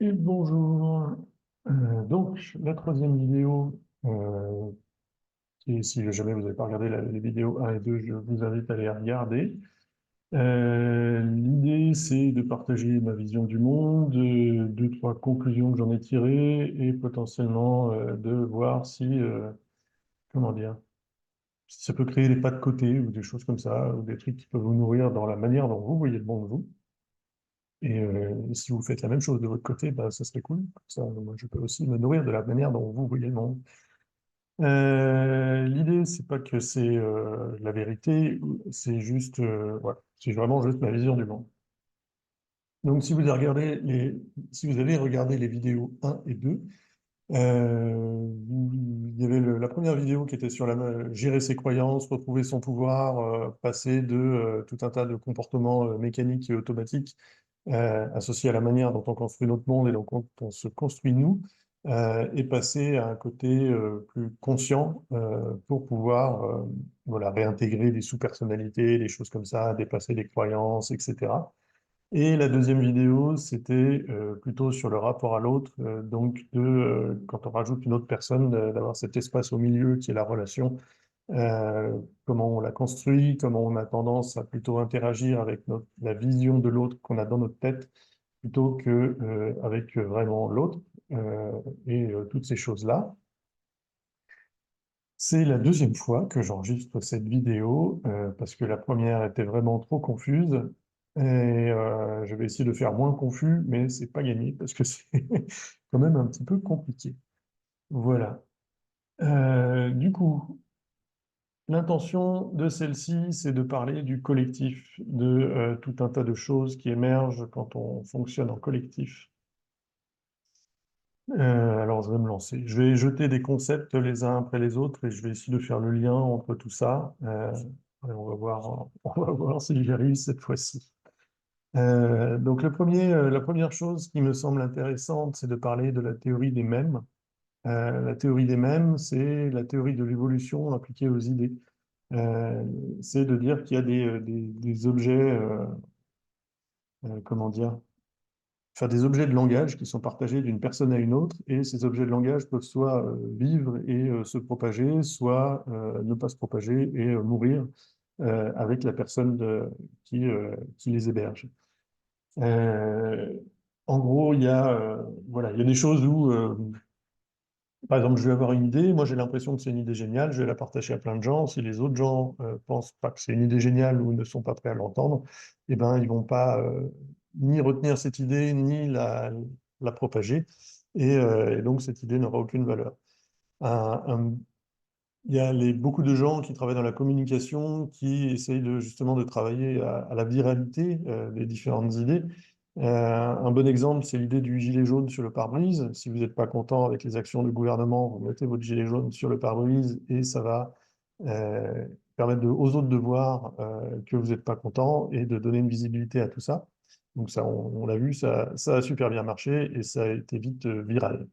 Et bonjour. Donc, la troisième vidéo, et si jamais vous n'avez pas regardé les vidéos 1 et 2, je vous invite à les regarder. L'idée, c'est de partager ma vision du monde, deux, trois conclusions que j'en ai tirées, et potentiellement de voir si, comment dire, si ça peut créer des pas de côté ou des choses comme ça, ou des trucs qui peuvent vous nourrir dans la manière dont vous voyez le monde, vous. Et si vous faites la même chose de votre côté, bah, ça serait cool. Comme ça, moi, je peux aussi me nourrir de la manière dont vous voyez le monde. L'idée, c'est pas que c'est la vérité, c'est juste, voilà, c'est vraiment juste ma vision du monde. Donc, si vous avez regardé les vidéos 1 et 2, il y avait la première vidéo qui était sur gérer ses croyances, retrouver son pouvoir, passer de tout un tas de comportements mécaniques et automatiques associés à la manière dont on construit notre monde et dont on se construit nous, et passer à un côté plus conscient pour pouvoir voilà, réintégrer des sous-personnalités, des choses comme ça, dépasser les croyances, etc. Et la deuxième vidéo, c'était plutôt sur le rapport à l'autre, donc quand on rajoute une autre personne, d'avoir cet espace au milieu qui est la relation, comment on la construit, comment on a tendance à plutôt interagir avec la vision de l'autre qu'on a dans notre tête, plutôt que avec vraiment l'autre, et toutes ces choses-là. C'est la deuxième fois que j'enregistre cette vidéo parce que la première était vraiment trop confuse et je vais essayer de faire moins confus, mais c'est pas gagné parce que c'est quand même un petit peu compliqué. Voilà. Du coup, l'intention de celle-ci, c'est de parler du collectif, de tout un tas de choses qui émergent quand on fonctionne en collectif. Alors, je vais me lancer. Je vais jeter des concepts les uns après les autres et je vais essayer de faire le lien entre tout ça. Et on va voir, on va voir si j'y arrive cette fois-ci. Donc, la première chose qui me semble intéressante, c'est de parler de la théorie des mèmes. La théorie des mèmes, c'est la théorie de l'évolution appliquée aux idées. Euh, c'est de dire qu'il y a des objets, comment dire, enfin des objets de langage qui sont partagés d'une personne à une autre, et ces objets de langage peuvent soit vivre et se propager, soit ne pas se propager et mourir avec la personne qui les héberge. Euh, En gros, voilà, il y a des choses où, par exemple, je vais avoir une idée, moi j'ai l'impression que c'est une idée géniale, je vais la partager à plein de gens. Si les autres gens pensent pas que c'est une idée géniale ou ne sont pas prêts à l'entendre, eh ben, ils vont pas ni retenir cette idée, ni la propager. Et donc, cette idée n'aura aucune valeur. Un- un- il y a beaucoup de gens qui travaillent dans la communication qui essayent justement de travailler à la viralité des différentes idées. Un bon exemple, c'est l'idée du gilet jaune sur le pare-brise. Si vous n'êtes pas content avec les actions du gouvernement, vous mettez votre gilet jaune sur le pare-brise et ça va euh, permettre aux autres de voir que vous n'êtes pas content et de donner une visibilité à tout ça. Donc ça, on l'a vu, ça a super bien marché et ça a été vite viral.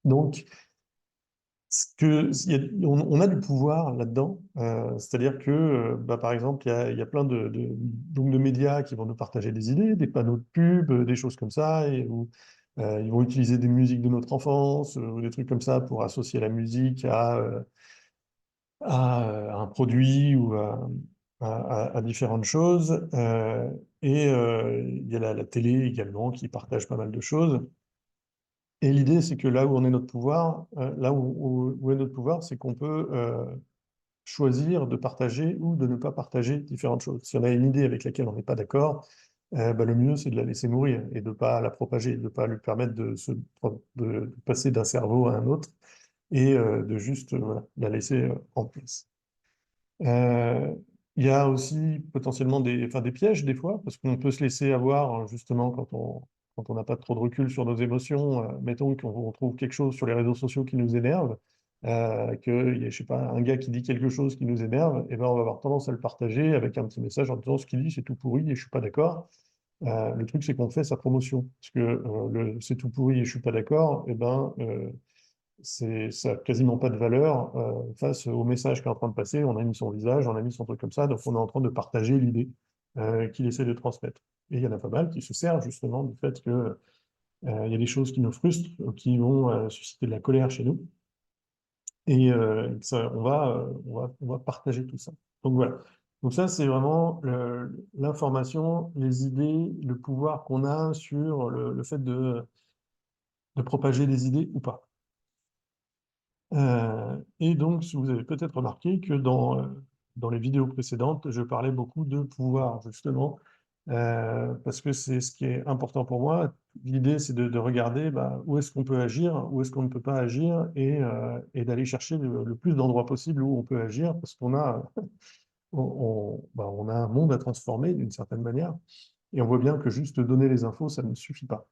Donc, on a du pouvoir là-dedans, c'est-à-dire que, bah, par exemple, il y a plein donc de médias qui vont nous partager des idées, des panneaux de pub, des choses comme ça, et où ils vont utiliser des musiques de notre enfance, ou des trucs comme ça pour associer la musique à un produit ou à différentes choses. Et il y a la télé également qui partage pas mal de choses. Et l'idée, c'est que là où on est notre pouvoir, là où est notre pouvoir, c'est qu'on peut choisir de partager ou de ne pas partager différentes choses. Si on a une idée avec laquelle on n'est pas d'accord, bah, le mieux, c'est de la laisser mourir et de ne pas la propager, de ne pas lui permettre de passer d'un cerveau à un autre et de juste voilà, la laisser en place. Euh, il y a aussi potentiellement enfin, des pièges des fois, parce qu'on peut se laisser avoir justement quand on n'a pas trop de recul sur nos émotions. Mettons qu'on trouve quelque chose sur les réseaux sociaux qui nous énerve, qu'il y a, je sais pas, un gars qui dit quelque chose qui nous énerve, et ben on va avoir tendance à le partager avec un petit message en disant ce qu'il dit c'est tout pourri et je suis pas d'accord. Le truc c'est qu'on fait sa promotion, parce que c'est tout pourri et je suis pas d'accord, et ben ça n'a quasiment pas de valeur face au message qui est en train de passer. On a mis son visage, on a mis son truc comme ça, donc on est en train de partager l'idée qu'il essaie de transmettre. Et il y en a pas mal qui se servent justement du fait que Il y a des choses qui nous frustrent, qui vont susciter de la colère chez nous. Et on va partager tout ça. Donc voilà. Donc ça, c'est vraiment l'information, les idées, le pouvoir qu'on a sur le fait de propager des idées ou pas. Et donc, vous avez peut-être remarqué que dans les vidéos précédentes, je parlais beaucoup de pouvoir, justement, parce que c'est ce qui est important pour moi. L'idée, c'est de regarder où est-ce qu'on peut agir, où est-ce qu'on ne peut pas agir, et d'aller chercher le plus d'endroits possibles où on peut agir, parce qu'on a, on a un monde à transformer d'une certaine manière, et on voit bien que juste donner les infos, ça ne suffit pas.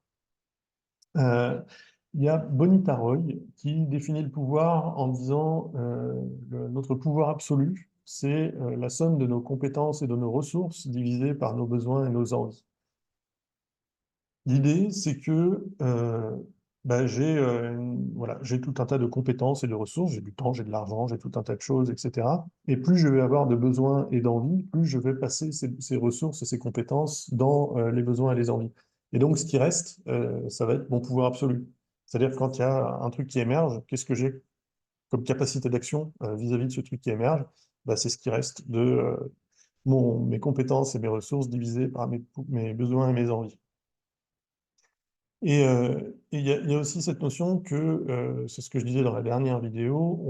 Euh, il y a Bonita Roy qui définit le pouvoir en disant notre pouvoir absolu, c'est la somme de nos compétences et de nos ressources divisées par nos besoins et nos envies. L'idée, c'est que voilà, j'ai tout un tas de compétences et de ressources, j'ai du temps, j'ai de l'argent, j'ai tout un tas de choses, etc. Et plus je vais avoir de besoins et d'envies, plus je vais passer ces ressources et ces compétences dans les besoins et les envies. Et donc, ce qui reste, ça va être mon pouvoir absolu. C'est-à-dire, quand il y a un truc qui émerge, qu'est-ce que j'ai comme capacité d'action vis-à-vis de ce truc qui émerge? C'est ce qui reste de mes compétences et mes ressources divisées par mes besoins et mes envies. Et il y a aussi cette notion que, c'est ce que je disais dans la dernière vidéo,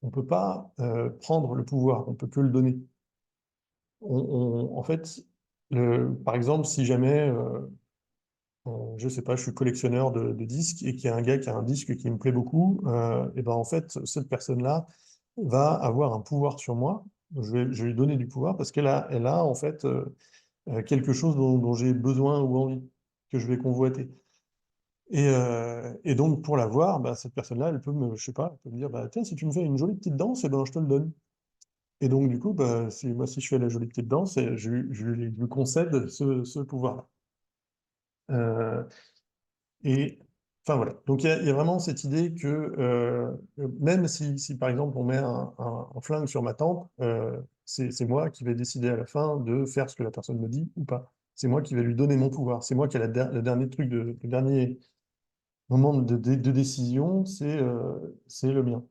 on peut pas prendre le pouvoir, on peut que le donner. En fait, par exemple, si jamais, je sais pas, je suis collectionneur de disques et qu'il y a un gars qui a un disque qui me plaît beaucoup, et ben en fait, cette personne-là va avoir un pouvoir sur moi. Je vais lui donner du pouvoir parce elle a en fait quelque chose dont j'ai besoin ou envie, que je vais convoiter. Et donc, pour l'avoir, cette personne-là, elle peut je sais pas, elle peut me dire, tiens, si tu me fais une jolie petite danse, eh ben, je te le donne. Et donc, du coup, si je fais la jolie petite danse, je lui concède ce pouvoir-là. Euh, et, enfin, voilà. Donc, il y a vraiment cette idée que, même si, par exemple, on met un flingue sur ma tempe, c'est moi qui vais décider à la fin de faire ce que la personne me dit ou pas. C'est moi qui vais lui donner mon pouvoir. C'est moi qui ai le dernier truc, le dernier moment de décision, c'est le mien.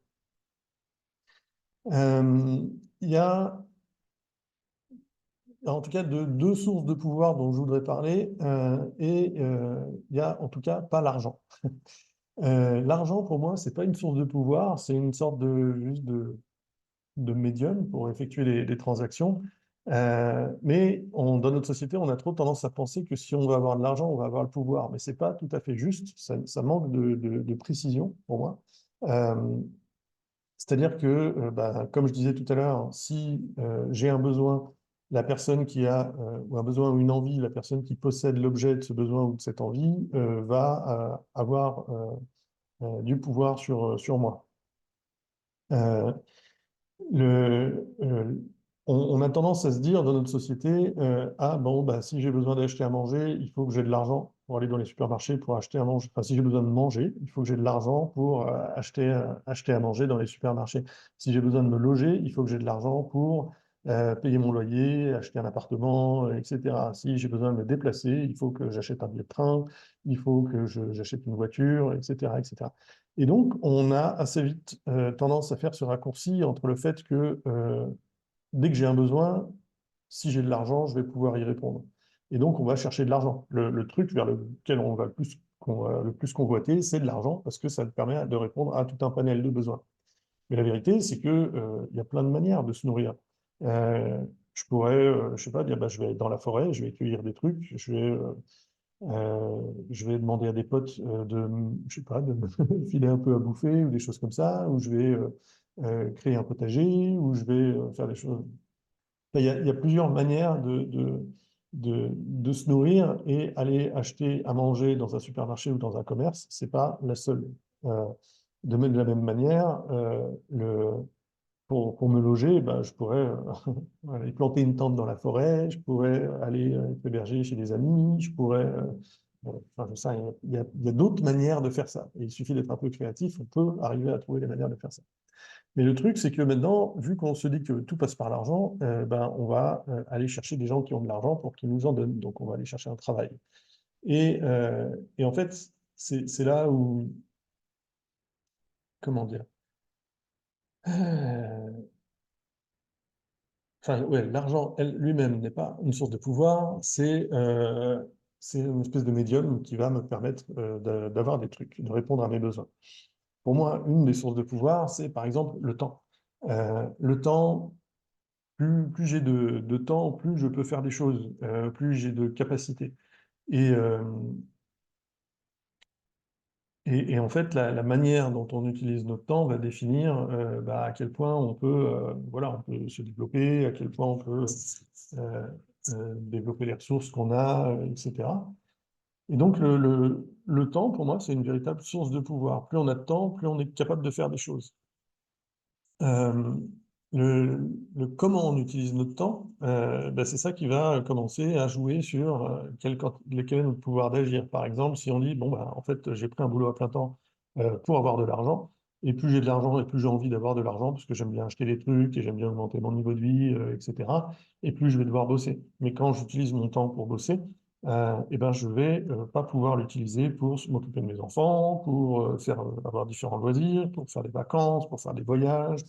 Il y a en tout cas deux sources de pouvoir dont je voudrais parler, il y a en tout cas pas l'argent. L'argent, pour moi, c'est pas une source de pouvoir, c'est une sorte juste de médium pour effectuer les transactions. Mais dans notre société, on a trop tendance à penser que si on veut avoir de l'argent, on va avoir le pouvoir. Mais c'est pas tout à fait juste, ça manque de précision pour moi. Euh, C'est-à-dire que, comme je disais tout à l'heure, si j'ai un besoin, la personne qui a ou un besoin ou une envie, la personne qui possède l'objet de ce besoin ou de cette envie va avoir du pouvoir sur moi. Euh, on a tendance à se dire dans notre société, ah bon, si j'ai besoin d'acheter à manger, il faut que j'ai de l'argent pour aller dans les supermarchés pour acheter à manger. Enfin, si j'ai besoin de manger, il faut que j'ai de l'argent pour acheter à manger dans les supermarchés. Si j'ai besoin de me loger, il faut que j'ai de l'argent pour payer mon loyer, acheter un appartement, etc. Si j'ai besoin de me déplacer, il faut que j'achète un billet de train, il faut que j'achète une voiture, etc., etc. Et donc, on a assez vite tendance à faire ce raccourci entre le fait que dès que j'ai un besoin, si j'ai de l'argent, je vais pouvoir y répondre. Et donc, on va chercher de l'argent. Le truc vers lequel on va qu'on va le plus convoiter, c'est de l'argent parce que ça te permet de répondre à tout un panel de besoins. Mais la vérité, c'est que il y a plein de manières de se nourrir. Euh, je pourrais, je sais pas, dire, je vais aller dans la forêt, je vais cueillir des trucs, je vais demander à des potes je sais pas, de me filer un peu à bouffer ou des choses comme ça, ou je vais créer un potager, ou je vais faire des choses. Enfin, il y a plusieurs manières de se nourrir et aller acheter à manger dans un supermarché ou dans un commerce, c'est pas la seule. Euh, de la même manière, pour me loger, je pourrais aller planter une tente dans la forêt, je pourrais aller héberger chez des amis, je pourrais... enfin, je sais, il y a d'autres manières de faire ça. Et il suffit d'être un peu créatif, on peut arriver à trouver les manières de faire ça. Mais le truc, c'est que maintenant, vu qu'on se dit que tout passe par l'argent, on va aller chercher des gens qui ont de l'argent pour qu'ils nous en donnent. Donc, on va aller chercher un travail. Et en fait, c'est là où, comment dire, euh, enfin, ouais, l'argent lui-même n'est pas une source de pouvoir, c'est une espèce de médium qui va me permettre d'avoir des trucs, de répondre à mes besoins. Pour moi, une des sources de pouvoir, c'est par exemple le temps. Le temps, plus j'ai de temps, plus je peux faire des choses, plus j'ai de capacités. Et, euh, et en fait, la manière dont on utilise notre temps va définir à quel point on peut, voilà, on peut se développer, à quel point on peut euh, développer les ressources qu'on a, etc. Et donc, le temps, pour moi, c'est une véritable source de pouvoir. Plus on a de temps, plus on est capable de faire des choses. Euh, comment on utilise notre temps, c'est ça qui va commencer à jouer sur quel est notre pouvoir d'agir. Par exemple, si on dit, bon, en fait, j'ai pris un boulot à plein temps pour avoir de l'argent, et plus j'ai de l'argent, et plus j'ai envie d'avoir de l'argent, parce que j'aime bien acheter des trucs, et j'aime bien augmenter mon niveau de vie, etc., et plus je vais devoir bosser. Mais quand j'utilise mon temps pour bosser, je vais pas pouvoir l'utiliser pour m'occuper de mes enfants, pour avoir différents loisirs, pour faire des vacances, pour faire des voyages,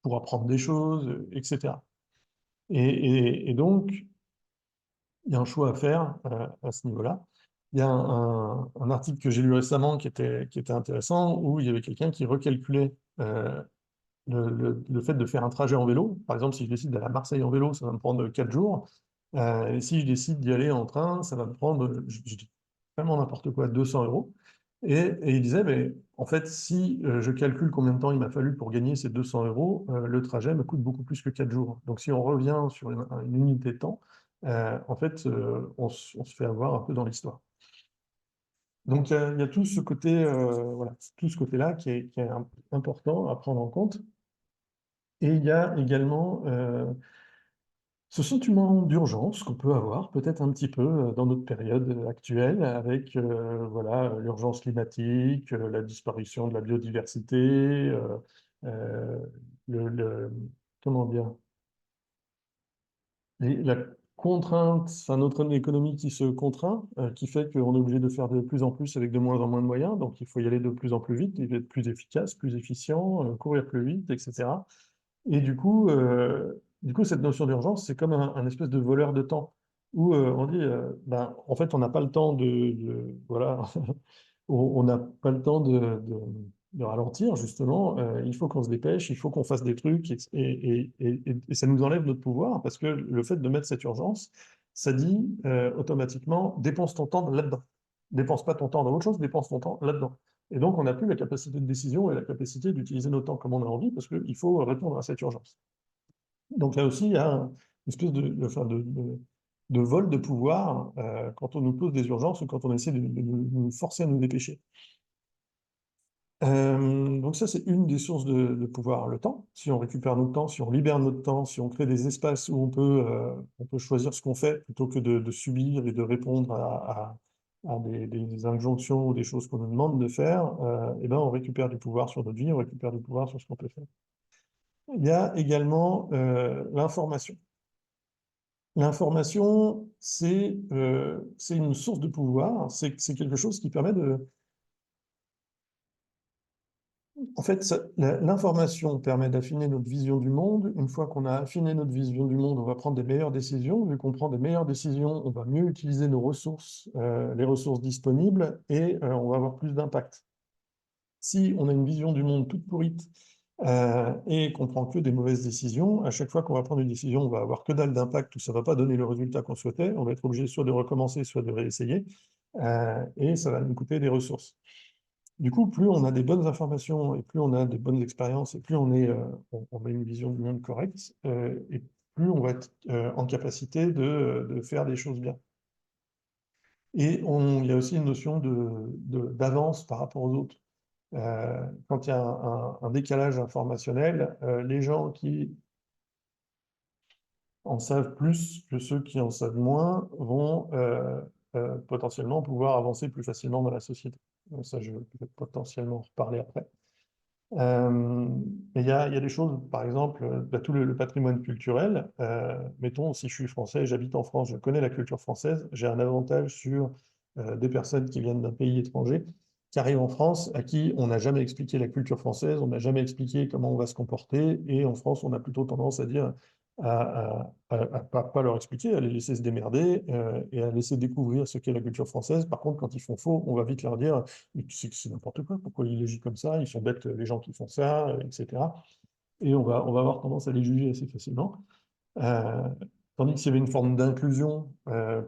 pour apprendre des choses, etc. Et donc, il y a un choix à faire à ce niveau-là. Il y a un article que j'ai lu récemment qui était intéressant, où il y avait quelqu'un qui recalculait le fait de faire un trajet en vélo. Par exemple, si je décide d'aller à Marseille en vélo, ça va me prendre 4 jours. Et si je décide d'y aller en train, ça va me prendre, je dis vraiment n'importe quoi, 200 euros. Et il disait, mais en fait, si je calcule combien de temps il m'a fallu pour gagner ces 200 euros, le trajet me coûte beaucoup plus que 4 jours. Donc si on revient sur une unité de temps, en fait, on se fait avoir un peu dans l'histoire. Donc il y a tout ce côté, voilà, tout ce côté-là qui est important à prendre en compte. Et il y a également ce sentiment d'urgence qu'on peut avoir, peut-être un petit peu dans notre période actuelle, avec voilà, l'urgence climatique, la disparition de la biodiversité, euh, le- comment dire, la contrainte, enfin notre économie qui se contraint, qui fait qu'on est obligé de faire de plus en plus avec de moins en moins de moyens, donc il faut y aller de plus en plus vite, il faut être plus efficace, plus efficient, courir plus vite, etc. Et du coup, cette notion d'urgence, c'est comme un espèce de voleur de temps, où on dit, en fait, on n'a pas le temps voilà, on n'a pas le temps de ralentir, justement. Il faut qu'on se dépêche, il faut qu'on fasse des trucs, et ça nous enlève notre pouvoir, parce que le fait de mettre cette urgence, ça dit automatiquement, dépense ton temps là-dedans. Dépense pas ton temps dans autre chose, dépense ton temps là-dedans. Et donc, on n'a plus la capacité de décision et la capacité d'utiliser notre temps comme on a envie, parce qu'il faut répondre à cette urgence. Donc là aussi, il y a une espèce de vol de pouvoir quand on nous pose des urgences ou quand on essaie de nous forcer à nous dépêcher. Donc ça, c'est une des sources de pouvoir, le temps. Si on récupère notre temps, si on libère notre temps, si on crée des espaces où on peut choisir ce qu'on fait plutôt que de subir et de répondre à des injonctions ou des choses qu'on nous demande de faire, on récupère du pouvoir sur notre vie, on récupère du pouvoir sur ce qu'on peut faire. Il y a également l'information. L'information, c'est une source de pouvoir, c'est quelque chose qui permet de... En fait, l'information permet d'affiner notre vision du monde. Une fois qu'on a affiné notre vision du monde, on va prendre des meilleures décisions. Vu qu'on prend des meilleures décisions, on va mieux utiliser nos ressources, les ressources disponibles, et on va avoir plus d'impact. Si on a une vision du monde toute pourrite et qu'on prend que des mauvaises décisions, à chaque fois qu'on va prendre une décision, on va avoir que dalle d'impact ou ça va pas donner le résultat qu'on souhaitait, on va être obligé soit de recommencer, soit de réessayer, et ça va nous coûter des ressources. Du coup, plus on a des bonnes informations et plus on a des bonnes expériences et plus on a une vision du monde correcte, et plus on va être en capacité de faire des choses bien. Et il y a aussi une notion d'avance par rapport aux autres. Quand il y a un décalage informationnel, les gens qui en savent plus que ceux qui en savent moins vont potentiellement pouvoir avancer plus facilement dans la société. Donc ça, je vais peut-être potentiellement en reparler après. Mais il y a des choses, par exemple, tout le patrimoine culturel. Mettons, si je suis français, j'habite en France, je connais la culture française, j'ai un avantage sur des personnes qui viennent d'un pays étranger, qui arrivent en France, à qui on n'a jamais expliqué la culture française, on n'a jamais expliqué comment on va se comporter, et en France, on a plutôt tendance à dire, pas leur expliquer, à les laisser se démerder, et à laisser découvrir ce qu'est la culture française. Par contre, quand ils font faux, on va vite leur dire, mais tu sais que c'est n'importe quoi, pourquoi ils agissent comme ça, ils sont bêtes les gens qui font ça, etc. Et on va avoir tendance à les juger assez facilement. Euh, Tandis que s'il y avait une forme d'inclusion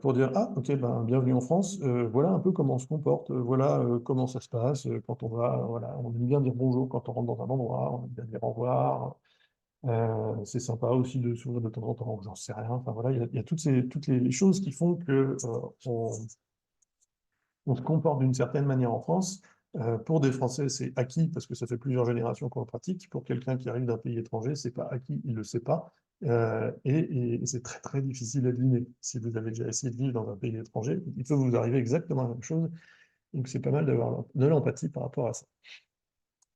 pour dire, ah, ok, ben, bienvenue en France, voilà un peu comment on se comporte, voilà comment ça se passe quand on va, voilà, on aime bien dire bonjour quand on rentre dans un endroit, on aime bien dire au revoir, c'est sympa aussi de s'ouvrir de temps en temps, j'en sais rien, enfin voilà, il y a toutes les choses qui font que on se comporte d'une certaine manière en France. Pour des Français, c'est acquis parce que ça fait plusieurs générations qu'on le pratique. Pour quelqu'un qui arrive d'un pays étranger, c'est pas acquis, il le sait pas. Et c'est très très difficile à deviner. Si vous avez déjà essayé de vivre dans un pays étranger, il peut vous arriver exactement la même chose. Donc c'est pas mal d'avoir de l'empathie par rapport à ça.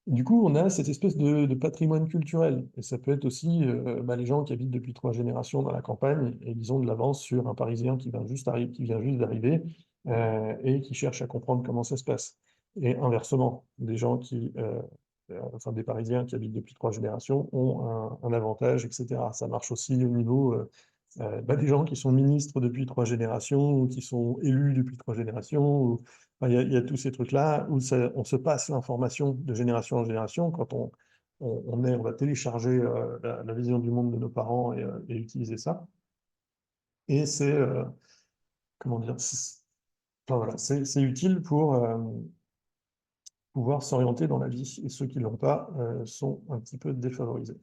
Du coup, on a cette espèce de patrimoine culturel. Et ça peut être aussi les gens qui habitent depuis 3 générations dans la campagne et ils ont de l'avance sur un Parisien qui vient juste d'arriver et qui cherche à comprendre comment ça se passe. Et inversement, des Parisiens qui habitent depuis 3 générations ont un avantage, etc. Ça marche aussi au niveau des gens qui sont ministres depuis 3 générations ou qui sont élus depuis 3 générations. Enfin, il y a tous ces trucs-là où on se passe l'information de génération en génération. Quand on va télécharger la vision du monde de nos parents et utiliser ça. Et comment dire, enfin, voilà, c'est utile pour pouvoir s'orienter dans la vie. Et ceux qui ne l'ont pas sont un petit peu défavorisés.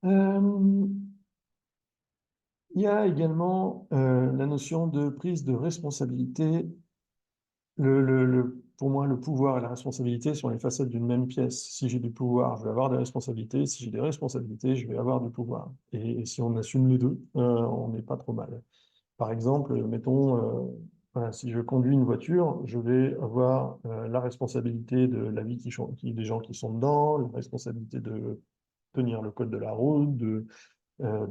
Euh, il y a également la notion de prise de responsabilité. Pour moi, le pouvoir et la responsabilité sont les facettes d'une même pièce. Si j'ai du pouvoir, je vais avoir des responsabilités. Si j'ai des responsabilités, je vais avoir du pouvoir. Et si on assume les deux, on n'est pas trop mal. Par exemple, mettons, voilà, si je conduis une voiture, je vais avoir la responsabilité de la vie des gens qui sont dedans, la responsabilité de tenir le code de la route, de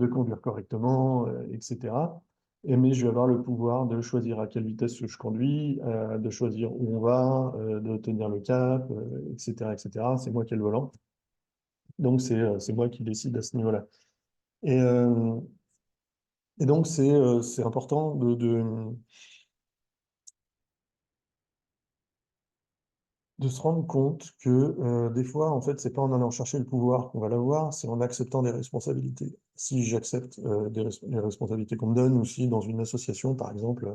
conduire correctement, etc. Mais je vais avoir le pouvoir de choisir à quelle vitesse je conduis, de choisir où on va, de tenir le cap, etc., etc. C'est moi qui ai le volant. Donc, c'est moi qui décide à ce niveau-là. Et, euh, et donc, c'est important de se rendre compte que des fois, en fait, c'est pas en allant chercher le pouvoir qu'on va l'avoir, c'est en acceptant des responsabilités. Si j'accepte les responsabilités qu'on me donne, ou si dans une association, par exemple,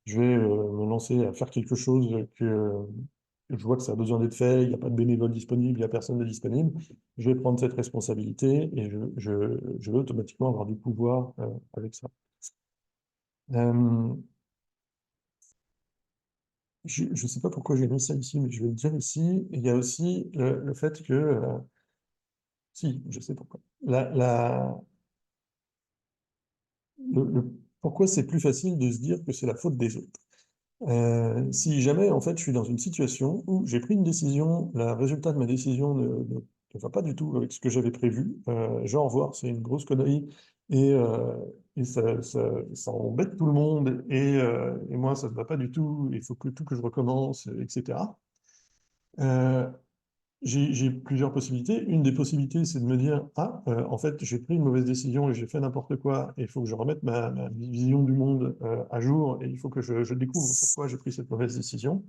je vais me lancer à faire quelque chose que je vois que ça a besoin d'être fait, il n'y a pas de bénévole disponible, il n'y a personne de disponible, je vais prendre cette responsabilité et je vais automatiquement avoir du pouvoir avec ça. Euh, je ne sais pas pourquoi j'ai mis ça ici, mais je vais le dire ici. Il y a aussi le fait que, si, je sais pourquoi. Pourquoi c'est plus facile de se dire que c'est la faute des autres. Si jamais, en fait, je suis dans une situation où j'ai pris une décision, le résultat de ma décision ne va pas du tout avec ce que j'avais prévu, genre, voir, c'est une grosse connerie, et ça embête tout le monde, et moi, ça ne va pas du tout, il faut que tout que je recommence, etc. Euh, j'ai plusieurs possibilités. Une des possibilités, c'est de me dire, ah, en fait, j'ai pris une mauvaise décision et j'ai fait n'importe quoi, et il faut que je remette ma vision du monde à jour, et il faut que je découvre pourquoi j'ai pris cette mauvaise décision.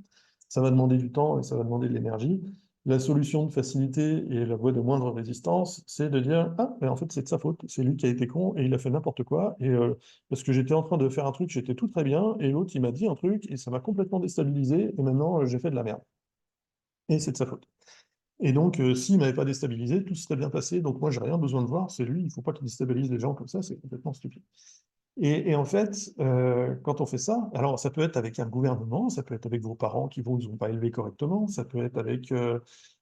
Ça va demander du temps et ça va demander de l'énergie. La solution de facilité et la voie de moindre résistance, c'est de dire, ah, mais en fait, c'est de sa faute, c'est lui qui a été con et il a fait n'importe quoi, parce que j'étais en train de faire un truc, j'étais tout très bien, et l'autre, il m'a dit un truc, et ça m'a complètement déstabilisé, et maintenant, j'ai fait de la merde. Et c'est de sa faute. Et donc, s'il m'avait pas déstabilisé, tout serait bien passé. Donc, moi, j'ai rien besoin de voir. C'est lui. Il faut pas qu'il déstabilise les gens comme ça. C'est complètement stupide. Et en fait, quand on fait ça, alors ça peut être avec un gouvernement, ça peut être avec vos parents qui vous ont pas élevé correctement, ça peut être avec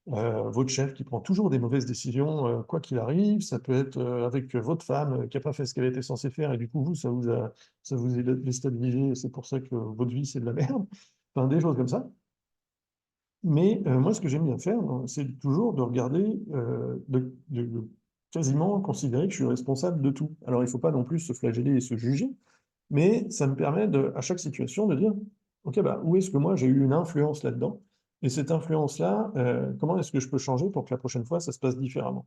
votre chef qui prend toujours des mauvaises décisions, quoi qu'il arrive, ça peut être avec votre femme qui a pas fait ce qu'elle était censée faire et du coup, ça vous a déstabilisé. Et c'est pour ça que votre vie, c'est de la merde. Enfin, des choses comme ça. Mais moi, ce que j'aime bien faire, c'est toujours de regarder, de quasiment considérer que je suis responsable de tout. Alors, il ne faut pas non plus se flageller et se juger, Mais ça me permet à chaque situation de dire, OK, bah, où est-ce que moi j'ai eu une influence là-dedans? Et cette influence-là, comment est-ce que je peux changer pour que la prochaine fois, ça se passe différemment?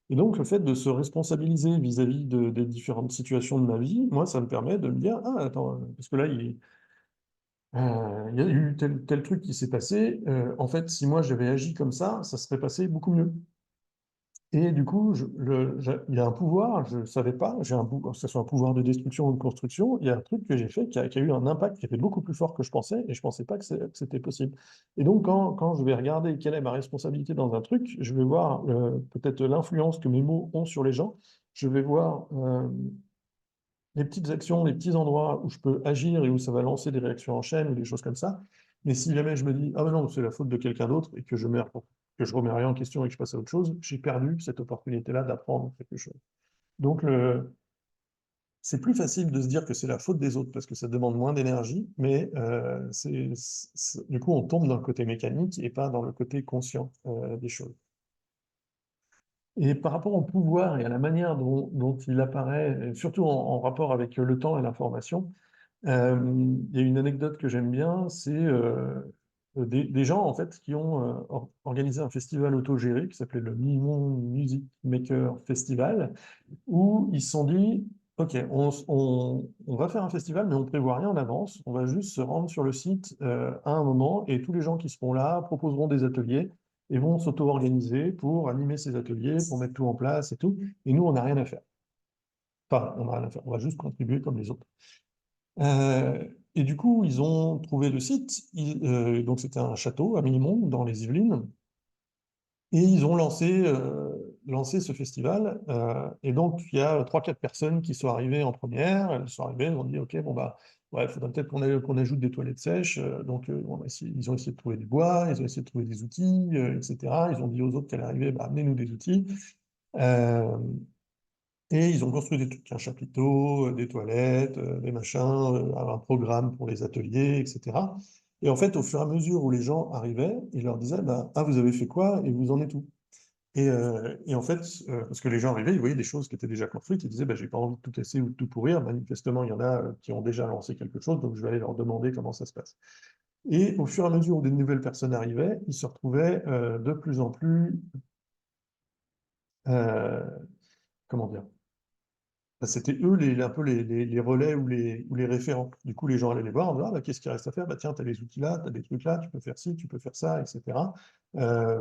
Et donc, le fait de se responsabiliser vis-à-vis des différentes situations de ma vie, moi, ça me permet de me dire, ah, attends, parce que là, il y a eu tel truc qui s'est passé. En fait, si moi j'avais agi comme ça serait passé beaucoup mieux. Et du coup, il y a un pouvoir, je ne savais pas, j'ai un pouvoir, que ce soit un pouvoir de destruction ou de construction, il y a un truc que j'ai fait qui a eu un impact qui était beaucoup plus fort que je pensais, et je ne pensais pas que c'était possible. Et donc, quand je vais regarder quelle est ma responsabilité dans un truc, je vais voir peut-être l'influence que mes mots ont sur les gens, je vais voir les petites actions, les petits endroits où je peux agir et où ça va lancer des réactions en chaîne ou des choses comme ça. Mais si jamais je me dis, ah ben non, c'est la faute de quelqu'un d'autre et que je remets rien en question et que je passe à autre chose, j'ai perdu cette opportunité-là d'apprendre quelque chose. Donc, c'est plus facile de se dire que c'est la faute des autres parce que ça demande moins d'énergie, mais du coup, on tombe dans le côté mécanique et pas dans le côté conscient des choses. Et par rapport au pouvoir et à la manière dont il apparaît, et surtout en rapport avec le temps et l'information, il y a une anecdote que j'aime bien, c'est des gens en fait qui ont organisé un festival autogéré qui s'appelait le Mimon Music Maker Festival, où ils se sont dit, OK, on va faire un festival, mais on prévoit rien en avance, on va juste se rendre sur le site à un moment, et tous les gens qui seront là proposeront des ateliers et vont s'auto-organiser pour animer ces ateliers, pour mettre tout en place et tout, et nous, on n'a rien à faire. Enfin, on n'a rien à faire, on va juste contribuer comme les autres. Et du coup, ils ont trouvé le site. Donc, c'était un château à Millimont, dans les Yvelines. Et ils ont lancé ce festival. Et donc, il y a trois, quatre personnes qui sont arrivées en première. Elles sont arrivées, elles ont dit, OK, bon, bah, ouais, il faudrait peut-être qu'on ajoute des toilettes sèches. Donc, ils ont essayé de trouver du bois, ils ont essayé de trouver des outils, etc. Ils ont dit aux autres qu'elles arrivaient, bah, amenez-nous des outils. Euh, et ils ont construit des trucs, un chapiteau, des toilettes, des machins, un programme pour les ateliers, etc. Et en fait, au fur et à mesure où les gens arrivaient, ils leur disaient, bah, ah, vous avez fait quoi et vous en êtes où? Et en fait, parce que les gens arrivaient, ils voyaient des choses qui étaient déjà construites, ils disaient, bah, j'ai pas envie de tout casser ou de tout pourrir. Manifestement, il y en a qui ont déjà lancé quelque chose, donc je vais aller leur demander comment ça se passe. Et au fur et à mesure où des nouvelles personnes arrivaient, ils se retrouvaient de plus en plus, euh, comment dire, bah, c'était eux un peu les relais ou les référents. Du coup, les gens allaient les voir, en disant, ah, bah, qu'est-ce qu'il reste à faire? Bah, tiens, tu as les outils là, tu as des trucs là, tu peux faire ci, tu peux faire ça, etc.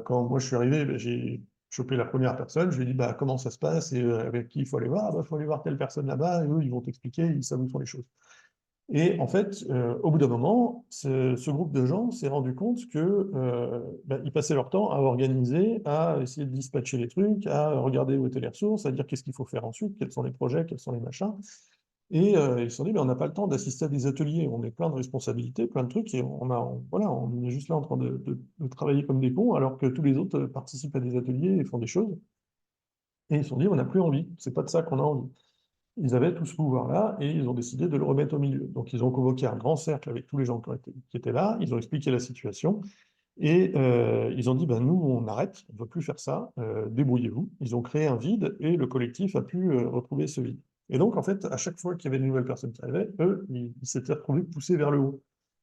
Quand moi je suis arrivé, bah, j'ai chopé la première personne, je lui ai dit, bah, comment ça se passe et avec qui il faut aller voir? Ah, bah, il faut aller voir telle personne là-bas, et eux, ils vont t'expliquer, ils savent où sont les choses. Et en fait, au bout d'un moment, ce groupe de gens s'est rendu compte que bah, ils passaient leur temps à organiser, à essayer de dispatcher les trucs, à regarder où étaient les ressources, à dire qu'est-ce qu'il faut faire ensuite, quels sont les projets, quels sont les machins. Et ils se sont dit, mais on n'a pas le temps d'assister à des ateliers, on est plein de responsabilités, plein de trucs, et voilà, on est juste là en train de travailler comme des cons, alors que tous les autres participent à des ateliers et font des choses. Et ils se sont dit, on n'a plus envie, c'est pas de ça qu'on a envie. Ils avaient tout ce pouvoir-là et ils ont décidé de le remettre au milieu. Donc, ils ont convoqué un grand cercle avec tous les gens qui étaient là, ils ont expliqué la situation et ils ont dit, ben, nous, on arrête, on ne veut plus faire ça, débrouillez-vous. Ils ont créé un vide et le collectif a pu retrouver ce vide. Et donc, en fait, à chaque fois qu'il y avait de nouvelles personnes qui arrivaient, eux, ils s'étaient retrouvés poussés vers le haut.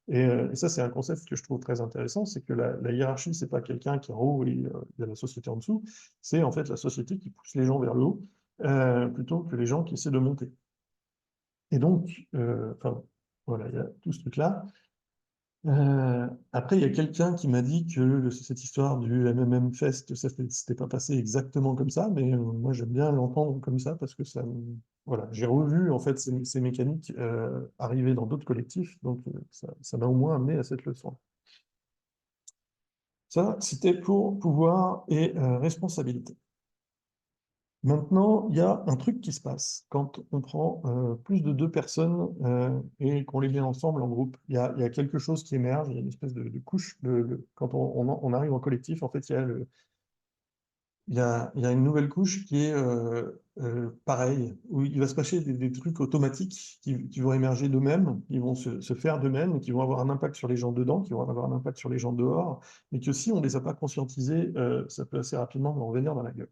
Et ça, c'est un concept que je trouve très intéressant, c'est que la hiérarchie, c'est pas quelqu'un qui est en haut et il y a la société en dessous, c'est en fait la société qui pousse les gens vers le haut, plutôt que les gens qui essaient de monter. Et donc, enfin, voilà, il y a tout ce truc-là. Après, il y a quelqu'un qui m'a dit que cette histoire du MMM Fest, ça s'était pas passé exactement comme ça, mais moi j'aime bien l'entendre comme ça parce que voilà, j'ai revu en fait ces mécaniques arriver dans d'autres collectifs, donc ça m'a au moins amené à cette leçon. Ça, c'était pour pouvoir et responsabilité. Maintenant, il y a un truc qui se passe quand on prend plus de deux personnes et qu'on les met ensemble en groupe. Il y a quelque chose qui émerge, il y a une espèce de couche. Quand on arrive en collectif, en fait, il y a une nouvelle couche qui est pareille, où il va se passer des trucs automatiques qui vont émerger d'eux-mêmes, qui vont se faire d'eux-mêmes, qui vont avoir un impact sur les gens dedans, qui vont avoir un impact sur les gens dehors, mais que si on ne les a pas conscientisés, ça peut assez rapidement leur venir dans la gueule.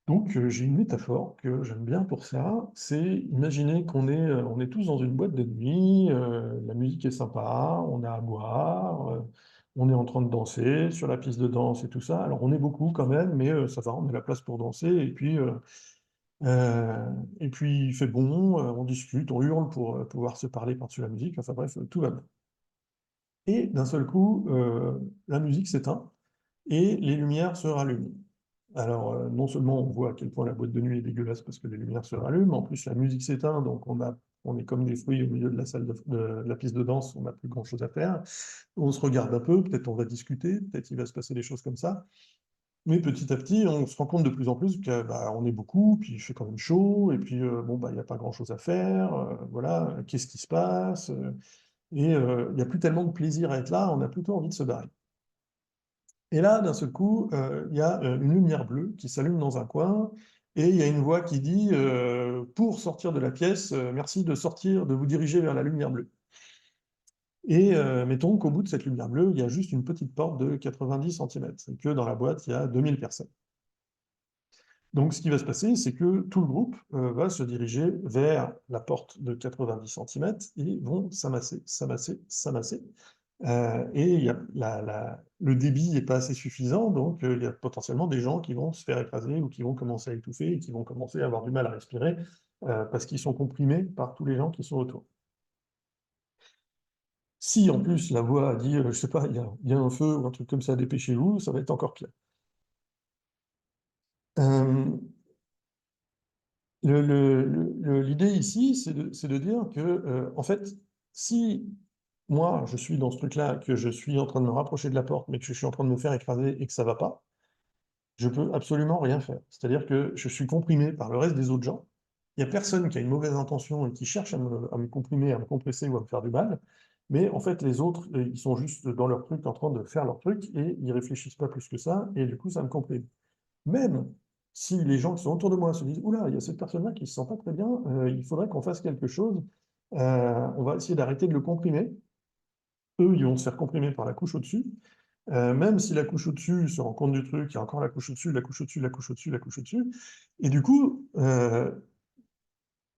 Donc, j'ai une métaphore que j'aime bien pour ça, c'est imaginer on est tous dans une boîte de nuit, la musique est sympa, on a à boire, on est en train de danser sur la piste de danse et tout ça. Alors on est beaucoup quand même, mais ça va, on a la place pour danser et puis il fait bon, on discute, on hurle pour, pouvoir se parler par-dessus la musique, enfin bref, tout va bien. Et d'un seul coup, la musique s'éteint et les lumières se rallument. Alors, non seulement on voit à quel point la boîte de nuit est dégueulasse parce que les lumières se rallument, en plus la musique s'éteint, donc on est comme des fruits au milieu de la salle de la piste de danse, on n'a plus grand-chose à faire. On se regarde un peu, peut-être on va discuter, peut-être il va se passer des choses comme ça. Mais petit à petit, on se rend compte de plus en plus que, bah, on est beaucoup, puis il fait quand même chaud, et puis bon, bah, il n'y a pas grand-chose à faire, voilà, qu'est-ce qui se passe? Il n'y a plus tellement de plaisir à être là, on a plutôt envie de se barrer. Et là, d'un seul coup, il y a une lumière bleue qui s'allume dans un coin, et il y a une voix qui dit pour sortir de la pièce, merci de sortir, de vous diriger vers la lumière bleue. Et mettons qu'au bout de cette lumière bleue, il y a juste une petite porte de 90 centimètres, et que dans la boîte, il y a 2000 personnes. Donc, ce qui va se passer, c'est que tout le groupe va se diriger vers la porte de 90 centimètres et vont s'amasser, s'amasser, s'amasser. Et il y a le débit n'est pas assez suffisant, donc il y a potentiellement des gens qui vont se faire écraser ou qui vont commencer à étouffer et qui vont commencer à avoir du mal à respirer parce qu'ils sont comprimés par tous les gens qui sont autour. Si en plus la voix dit, je sais pas, il y a un feu ou un truc comme ça, dépêchez-vous, ça va être encore pire. Euh, L'idée ici, c'est de dire que, en fait, si moi, je suis dans ce truc-là, que je suis en train de me rapprocher de la porte, mais que je suis en train de me faire écraser et que ça va pas, je peux absolument rien faire. C'est-à-dire que je suis comprimé par le reste des autres gens. Il n'y a personne qui a une mauvaise intention et qui cherche à me comprimer, à me compresser ou à me faire du mal. Mais en fait, les autres, ils sont juste dans leur truc, en train de faire leur truc, et ils réfléchissent pas plus que ça, et du coup, ça me comprime. Même si les gens qui sont autour de moi se disent, oula, il y a cette personne-là qui ne se sent pas très bien, il faudrait qu'on fasse quelque chose, on va essayer d'arrêter de le comprimer. Eux, ils vont se faire comprimer par la couche au-dessus. Même si la couche au-dessus se rend compte du truc, il y a encore la couche au-dessus, la couche au-dessus, la couche au-dessus, la couche au-dessus. Et du coup,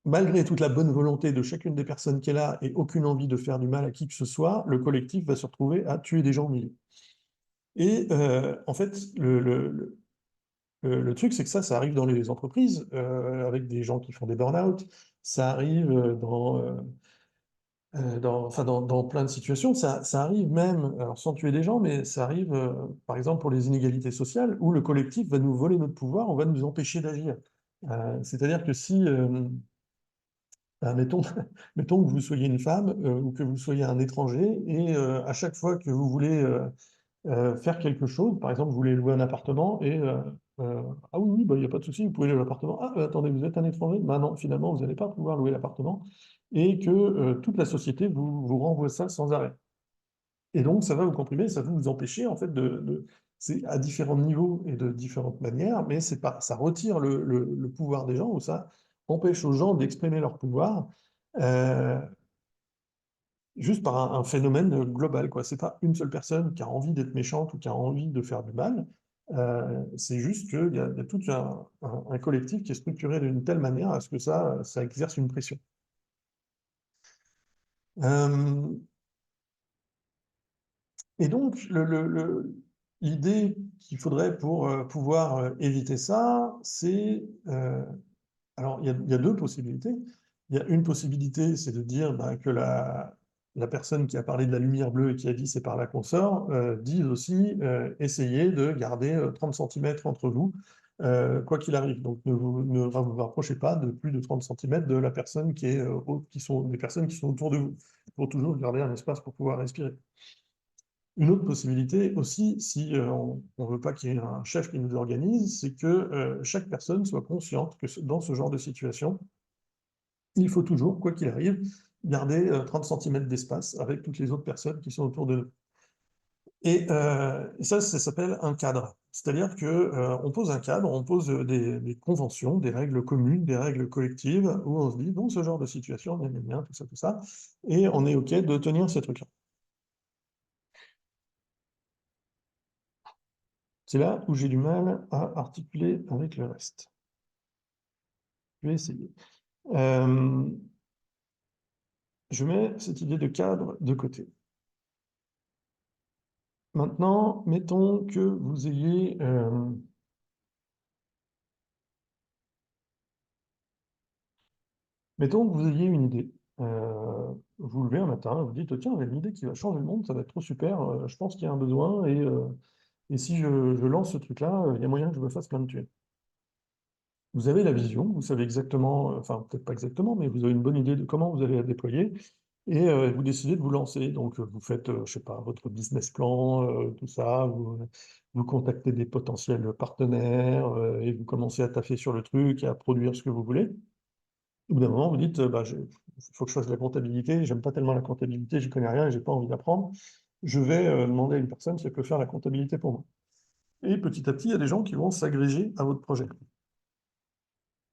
malgré toute la bonne volonté de chacune des personnes qui est là et aucune envie de faire du mal à qui que ce soit, le collectif va se retrouver à tuer des gens au milieu. Et en fait, le truc, c'est que ça arrive dans les entreprises, avec des gens qui font des burn-out, ça arrive enfin, dans plein de situations, ça arrive même, alors sans tuer des gens, mais ça arrive, par exemple, pour les inégalités sociales, où le collectif va nous voler notre pouvoir, on va nous empêcher d'agir. C'est-à-dire que si, mettons, mettons que vous soyez une femme ou que vous soyez un étranger, et à chaque fois que vous voulez faire quelque chose. Par exemple, vous voulez louer un appartement et ah oui, oui, bah, il n'y a pas de souci, vous pouvez louer l'appartement. Ah, attendez, vous êtes un étranger? Bah non, finalement, vous n'allez pas pouvoir louer l'appartement et que toute la société vous renvoie ça sans arrêt. Et donc, ça va vous comprimer, ça va vous empêcher en fait c'est à différents niveaux et de différentes manières, mais c'est pas, ça retire le pouvoir des gens ou ça empêche aux gens d'exprimer leur pouvoir. Euh, Juste par un phénomène global, quoi. C'est pas une seule personne qui a envie d'être méchante ou qui a envie de faire du mal. C'est juste qu'il y a tout un collectif qui est structuré d'une telle manière à ce que ça exerce une pression. Euh, et donc, l'idée qu'il faudrait pour pouvoir éviter ça, c'est alors, il y a deux possibilités. Il y a une possibilité, c'est de dire bah, que la personne qui a parlé de la lumière bleue et qui a dit c'est par là qu'on sort, dise aussi essayez de garder 30 centimètres entre vous, quoi qu'il arrive. Donc ne vous rapprochez pas de plus de 30 centimètres de la personne qui sont des personnes qui sont autour de vous, pour toujours garder un espace pour pouvoir respirer. Une autre possibilité aussi, si on ne veut pas qu'il y ait un chef qui nous organise, c'est que chaque personne soit consciente que dans ce genre de situation, il faut toujours, quoi qu'il arrive, garder 30 centimètres d'espace avec toutes les autres personnes qui sont autour de nous. Et ça s'appelle un cadre. C'est-à-dire que on pose un cadre, on pose des conventions, des règles communes, des règles collectives, où on se dit, dans ce genre de situation, bien, tout ça, et on est OK de tenir ces trucs-là. C'est là où j'ai du mal à articuler avec le reste. Je vais essayer. Euh, je mets cette idée de cadre de côté. Maintenant, mettons que vous ayez... mettons que vous ayez une idée. Vous vous levez un matin, vous dites, tiens, j'ai une idée qui va changer le monde, ça va être trop super, je pense qu'il y a un besoin, et si je lance ce truc-là, il y a moyen que je me fasse plein de thunes. Vous avez la vision, vous savez exactement, enfin peut-être pas exactement, mais vous avez une bonne idée de comment vous allez la déployer, et vous décidez de vous lancer. Donc vous faites, je sais pas, votre business plan, tout ça, vous contactez des potentiels partenaires, et vous commencez à taffer sur le truc et à produire ce que vous voulez. Au bout d'un moment, vous dites, bah, il faut que je fasse de la comptabilité, j'aime pas tellement la comptabilité, j'y connais rien et j'ai pas envie d'apprendre. Je vais demander à une personne qui peut faire la comptabilité pour moi. Et petit à petit, il y a des gens qui vont s'agréger à votre projet.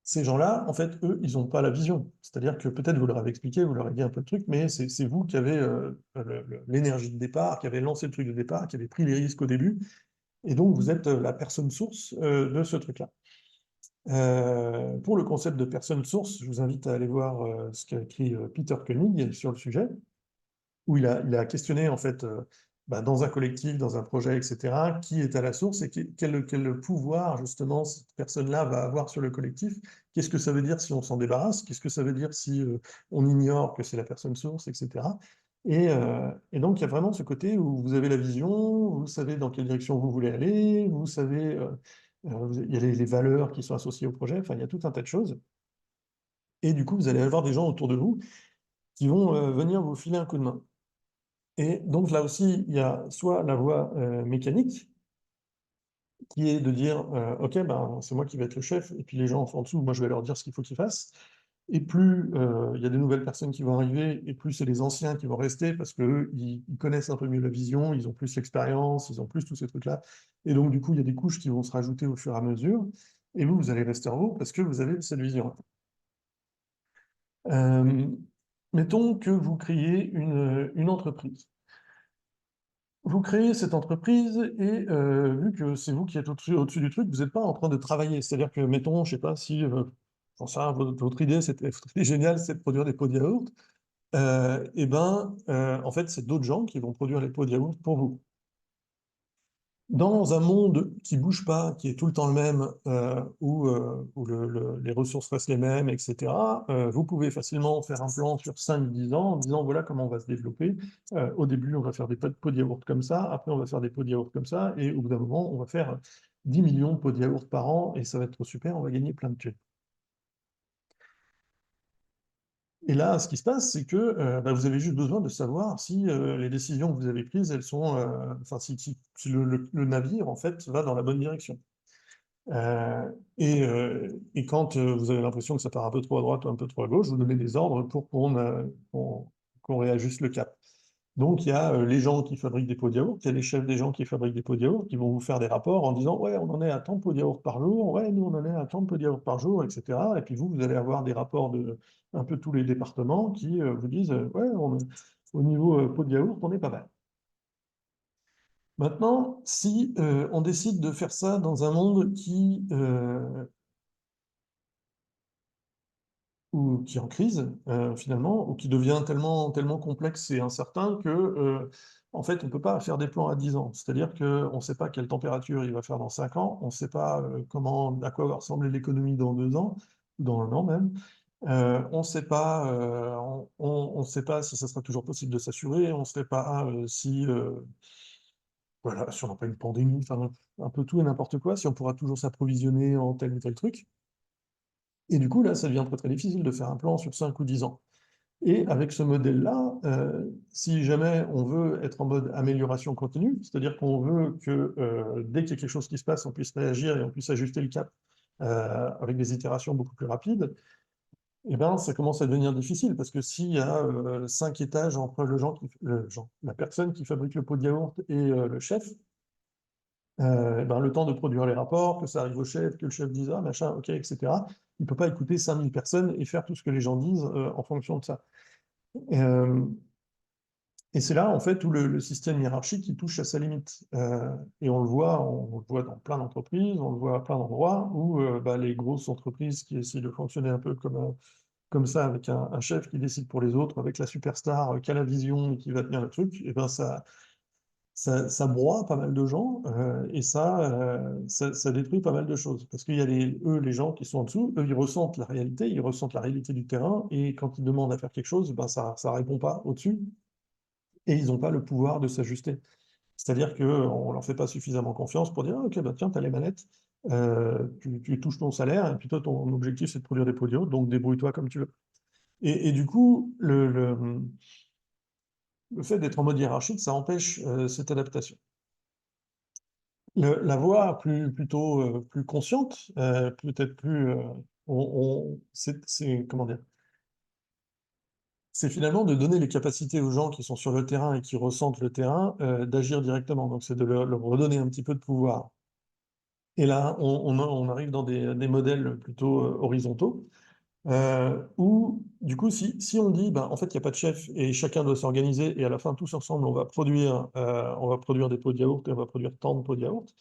Ces gens-là, en fait, eux, ils n'ont pas la vision. C'est-à-dire que peut-être vous leur avez expliqué, vous leur avez dit un peu le truc, mais c'est vous qui avez l'énergie de départ, qui avez lancé le truc de départ, qui avez pris les risques au début, et donc vous êtes la personne source de ce truc-là. Pour le concept de personne source, je vous invite à aller voir ce qu'a écrit Peter Koenig sur le sujet, où il a questionné en fait bah, dans un collectif, dans un projet, etc., qui est à la source et quel pouvoir justement cette personne-là va avoir sur le collectif. Qu'est-ce que ça veut dire si on s'en débarrasse? Qu'est-ce que ça veut dire si on ignore que c'est la personne source, etc. Et donc il y a vraiment ce côté où vous avez la vision, vous savez dans quelle direction vous voulez aller, vous savez, il y a les valeurs qui sont associées au projet, enfin il y a tout un tas de choses. Et du coup, vous allez avoir des gens autour de vous qui vont venir vous filer un coup de main. Et donc là aussi, il y a soit la voie mécanique, qui est de dire, OK, ben, c'est moi qui vais être le chef, et puis les gens en dessous, moi je vais leur dire ce qu'il faut qu'ils fassent. Et plus il y a des nouvelles personnes qui vont arriver, et plus c'est les anciens qui vont rester, parce qu'eux, ils connaissent un peu mieux la vision, ils ont plus l'expérience, ils ont plus tous ces trucs-là. Et donc du coup, il y a des couches qui vont se rajouter au fur et à mesure, et vous, vous allez rester en haut, parce que vous avez cette vision-là. Euh, mettons que vous créez une entreprise. Vous créez cette entreprise et vu que c'est vous qui êtes au-dessus du truc, vous n'êtes pas en train de travailler. C'est-à-dire que, mettons, je sais pas si j'en sais rien, votre idée, votre idée géniale, c'est de produire des pots de yaourt. Et ben, en fait, c'est d'autres gens qui vont produire les pots de yaourt pour vous. Dans un monde qui bouge pas, qui est tout le temps le même, où les ressources restent les mêmes, etc., vous pouvez facilement faire un plan sur 5-10 ans en disant voilà comment on va se développer. Au début, on va faire des pots de yaourt comme ça, après on va faire des pots de yaourt comme ça, et au bout d'un moment, on va faire 10 millions de pots de yaourt par an, et ça va être trop super, on va gagner plein de thunes. Et là, ce qui se passe, c'est que bah, vous avez juste besoin de savoir si les décisions que vous avez prises, elles sont, enfin, si le navire, en fait, va dans la bonne direction. Euh, et quand vous avez l'impression que ça part un peu trop à droite ou un peu trop à gauche, vous donnez des ordres pour qu'on réajuste le cap. Donc il y a les gens qui fabriquent des pots de yaourt, il y a les chefs des gens qui fabriquent des pots de yaourt qui vont vous faire des rapports en disant ouais, on en est à tant de pots de yaourt par jour, ouais, nous on en est à tant de pots de yaourt par jour, etc. Et puis vous allez avoir des rapports de un peu tous les départements qui vous disent ouais, au niveau pot de yaourt, on est pas mal. Maintenant, si on décide de faire ça dans un monde qui est en crise, finalement, ou qui devient tellement, tellement complexe et incertain que, en fait, on ne peut pas faire des plans à 10 ans. C'est-à-dire qu'on ne sait pas quelle température il va faire dans 5 ans, on ne sait pas à quoi va ressembler l'économie dans 2 ans, ou dans 1 an même. On ne sait pas, on sait pas si ça sera toujours possible de s'assurer, on ne sait pas si, voilà, si on n'a pas une pandémie, enfin, un peu tout et n'importe quoi, si on pourra toujours s'approvisionner en tel ou tel truc. Et du coup, là, ça devient très très difficile de faire un plan sur 5 ou 10 ans. Et avec ce modèle-là, si jamais on veut être en mode amélioration continue, c'est-à-dire qu'on veut que dès qu'il y a quelque chose qui se passe, on puisse réagir et on puisse ajuster le cap avec des itérations beaucoup plus rapides, eh ben, ça commence à devenir difficile parce que s'il y a 5 étages entre la personne qui fabrique le pot de yaourt et le chef, ben, le temps de produire les rapports, que ça arrive au chef, que le chef dise ah machin, ok, etc. Il ne peut pas écouter 5000 personnes et faire tout ce que les gens disent en fonction de ça. Euh, Et c'est là, en fait, où le système hiérarchique il touche à sa limite. Et on le voit dans plein d'entreprises, on le voit à plein d'endroits où bah, les grosses entreprises qui essaient de fonctionner un peu comme ça, avec un chef qui décide pour les autres, avec la superstar qui a la vision et qui va tenir le truc, et ben ça broie pas mal de gens et ça détruit pas mal de choses. Parce qu'il y a les gens qui sont en dessous, eux, ils ressentent la réalité, ils ressentent la réalité du terrain, et quand ils demandent à faire quelque chose, ben ça répond pas au-dessus, et ils n'ont pas le pouvoir de s'ajuster. C'est-à-dire qu'on ne leur fait pas suffisamment confiance pour dire ah, ok, bah, tiens, tu as les manettes, tu touches ton salaire, et puis toi, ton objectif, c'est de produire des produits, donc débrouille-toi comme tu veux. Et du coup, le fait d'être en mode hiérarchique, ça empêche cette adaptation. La voie plutôt plus consciente, peut-être plus, comment dire, c'est finalement de donner les capacités aux gens qui sont sur le terrain et qui ressentent le terrain d'agir directement. Donc c'est de leur redonner un petit peu de pouvoir. Et là, on arrive dans des modèles plutôt horizontaux, où, du coup, si on dit, ben, en fait, il n'y a pas de chef et chacun doit s'organiser, et à la fin, tous ensemble, on va produire des pots de yaourt et on va produire tant de pots de yaourt,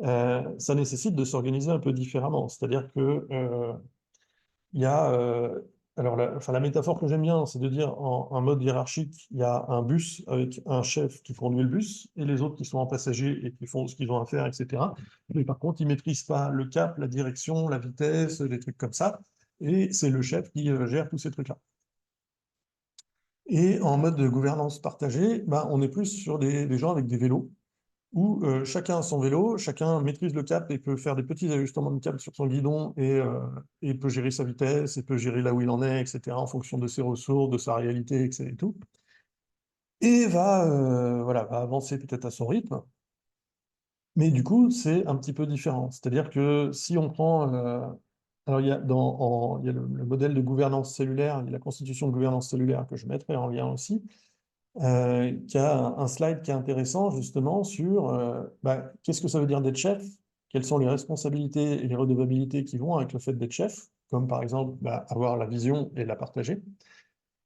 ça nécessite de s'organiser un peu différemment. C'est-à-dire que il y a, alors enfin, la métaphore que j'aime bien, c'est de dire en mode hiérarchique, il y a un bus avec un chef qui conduit le bus et les autres qui sont en passager et qui font ce qu'ils ont à faire, etc. Mais par contre, ils maîtrisent pas le cap, la direction, la vitesse, des trucs comme ça. Et c'est le chef qui gère tous ces trucs-là. Et en mode de gouvernance partagée, ben, on est plus sur des gens avec des vélos où chacun a son vélo, chacun maîtrise le cap et peut faire des petits ajustements de cap sur son guidon et peut gérer sa vitesse, et peut gérer là où il en est, etc., en fonction de ses ressources, de sa réalité, etc. et tout. Et voilà, va avancer peut-être à son rythme, mais du coup, c'est un petit peu différent. C'est-à-dire que si on prend... alors, il y a le modèle de gouvernance cellulaire, il y a la constitution de gouvernance cellulaire que je mettrai en lien aussi, qui a un slide qui est intéressant justement sur bah, qu'est-ce que ça veut dire d'être chef, quelles sont les responsabilités et les redevabilités qui vont avec le fait d'être chef, comme par exemple bah, avoir la vision et la partager,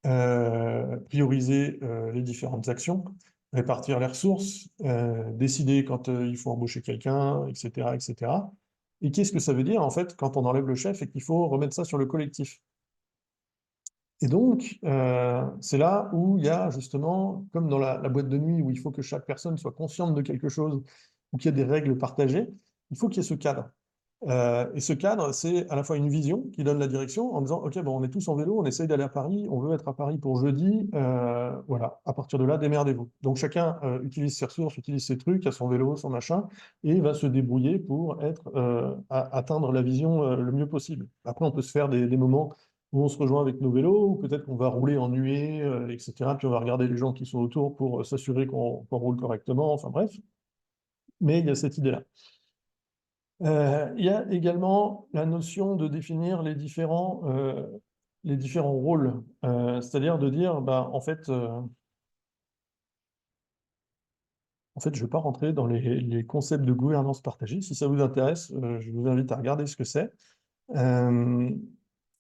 prioriser les différentes actions, répartir les ressources, décider quand il faut embaucher quelqu'un, etc., etc. Et cetera. Et qu'est-ce que ça veut dire en fait quand on enlève le chef et qu'il faut remettre ça sur le collectif? Et donc, c'est là où il y a justement, comme dans la boîte de nuit, où il faut que chaque personne soit consciente de quelque chose, ou qu'il y a des règles partagées, il faut qu'il y ait ce cadre. Et ce cadre, c'est à la fois une vision qui donne la direction en disant, OK, bon, on est tous en vélo, on essaye d'aller à Paris, on veut être à Paris pour jeudi, voilà, à partir de là, démerdez-vous. Donc chacun utilise ses ressources, utilise ses trucs, a son vélo, son machin, et va se débrouiller pour atteindre la vision le mieux possible. Après, on peut se faire des moments où on se rejoint avec nos vélos, ou peut-être qu'on va rouler en nuée, etc. Puis on va regarder les gens qui sont autour pour s'assurer qu'on roule correctement, enfin bref. Mais il y a cette idée-là. Il y a également la notion de définir les différents rôles, c'est-à-dire de dire, bah, en fait, je ne vais pas rentrer dans les concepts de gouvernance partagée. Si ça vous intéresse, je vous invite à regarder ce que c'est. Euh,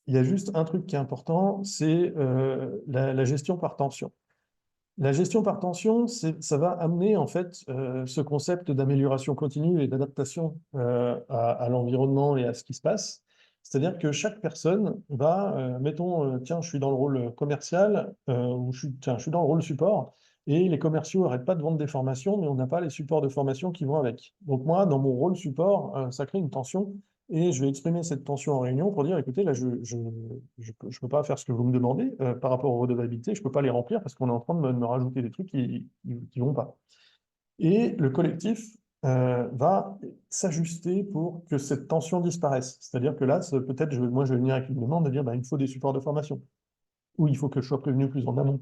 il y a juste un truc qui est important, c'est la gestion par tension. La gestion par tension, ça va amener en fait ce concept d'amélioration continue et d'adaptation à l'environnement et à ce qui se passe. C'est-à-dire que chaque personne va, mettons, tiens, je suis dans le rôle commercial ou tiens, je suis dans le rôle support, et les commerciaux n'arrêtent pas de vendre des formations, mais on n'a pas les supports de formation qui vont avec. Donc moi, dans mon rôle support, ça crée une tension, et je vais exprimer cette tension en réunion pour dire, écoutez, là, je peux pas faire ce que vous me demandez par rapport aux redevabilités, je peux pas les remplir parce qu'on est en train de me rajouter des trucs qui vont pas. Et le collectif va s'ajuster pour que cette tension disparaisse. C'est-à-dire que là, peut-être, moi, je vais venir avec une demande de dire, bah, il me faut des supports de formation, ou il faut que je sois prévenu plus en amont.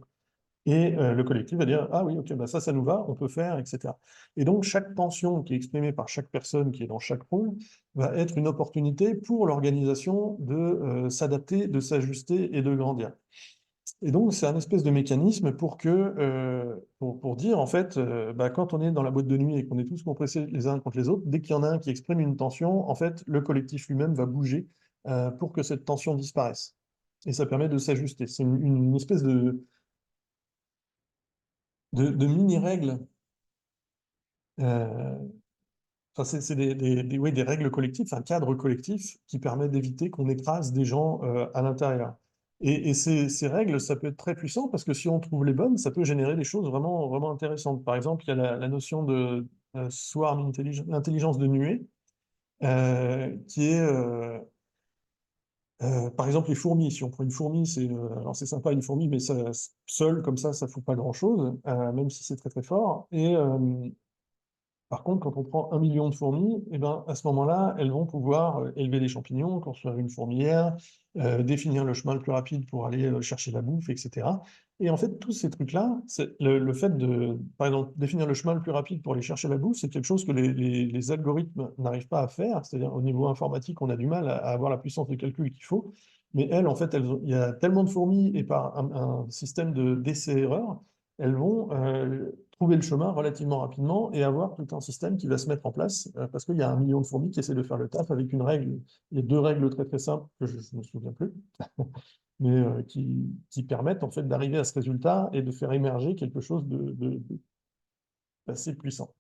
Et le collectif va dire, ah oui, ok, bah ça nous va, on peut faire, etc. Et donc, chaque tension qui est exprimée par chaque personne qui est dans chaque rôle va être une opportunité pour l'organisation de s'adapter, de s'ajuster et de grandir. Et donc, c'est un espèce de mécanisme pour dire, en fait, bah, quand on est dans la boîte de nuit et qu'on est tous compressés les uns contre les autres, dès qu'il y en a un qui exprime une tension, en fait, le collectif lui-même va bouger pour que cette tension disparaisse. Et ça permet de s'ajuster. C'est une espèce de mini-règles. euh, Enfin, c'est oui, des règles collectives, un cadre collectif qui permet d'éviter qu'on écrase des gens à l'intérieur. Et ces règles, ça peut être très puissant parce que si on trouve les bonnes, ça peut générer des choses vraiment, vraiment intéressantes. Par exemple, il y a la notion de swarm intelligence de nuée, qui est, par exemple, les fourmis. Si on prend une fourmi, alors c'est sympa une fourmi, mais ça, seul comme ça fout pas grand-chose, même si c'est très très fort. Et par contre, quand on prend 1 million de fourmis, eh ben, à ce moment-là, elles vont pouvoir élever des champignons, construire une fourmilière, définir le chemin le plus rapide pour aller chercher la bouffe, etc. Et en fait, tous ces trucs-là, le fait de, par exemple, définir le chemin le plus rapide pour aller chercher la bouffe, c'est quelque chose que les algorithmes n'arrivent pas à faire. C'est-à-dire, au niveau informatique, on a du mal à avoir la puissance de calcul qu'il faut. Mais elles, en fait, il y a tellement de fourmis et par un système d'essai-erreur, elles vont trouver le chemin relativement rapidement et avoir tout un système qui va se mettre en place parce qu'il y a 1 million de fourmis qui essaient de faire le taf avec une règle. Il y a 2 règles très très simples que je ne me souviens plus, mais qui permettent en fait d'arriver à ce résultat et de faire émerger quelque chose d'assez puissant.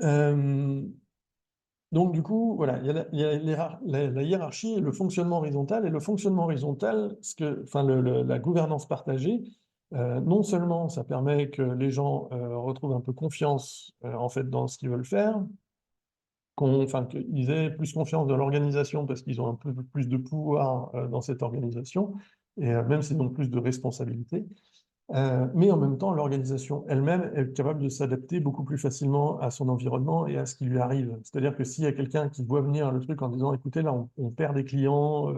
Euh, donc du coup, voilà, il y a la hiérarchie et le fonctionnement horizontal. Et le fonctionnement horizontal, enfin, la gouvernance partagée, non seulement ça permet que les gens retrouvent un peu confiance en fait dans ce qu'ils veulent faire, enfin, qu'ils aient plus confiance dans l'organisation parce qu'ils ont un peu plus de pouvoir dans cette organisation, et même s'ils ont plus de responsabilités, mais en même temps, l'organisation elle-même est capable de s'adapter beaucoup plus facilement à son environnement et à ce qui lui arrive. C'est-à-dire que s'il y a quelqu'un qui voit venir le truc en disant, écoutez, là, on perd des clients,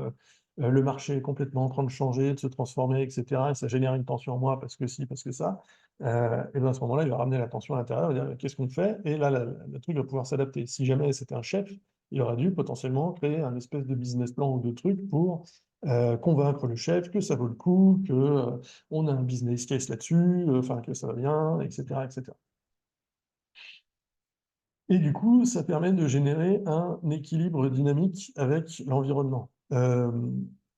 le marché est complètement en train de changer, de se transformer, etc., et ça génère une tension en moi parce que si, parce que ça, et bien à ce moment-là, il va ramener la tension à l'intérieur, il va dire, qu'est-ce qu'on fait? Et là, le truc va pouvoir s'adapter. Si jamais c'était un chef, il aurait dû potentiellement créer un espèce de business plan ou de truc pour convaincre le chef que ça vaut le coup, que on a un business case là-dessus, enfin que ça va bien, etc., etc. Et du coup, ça permet de générer un équilibre dynamique avec l'environnement.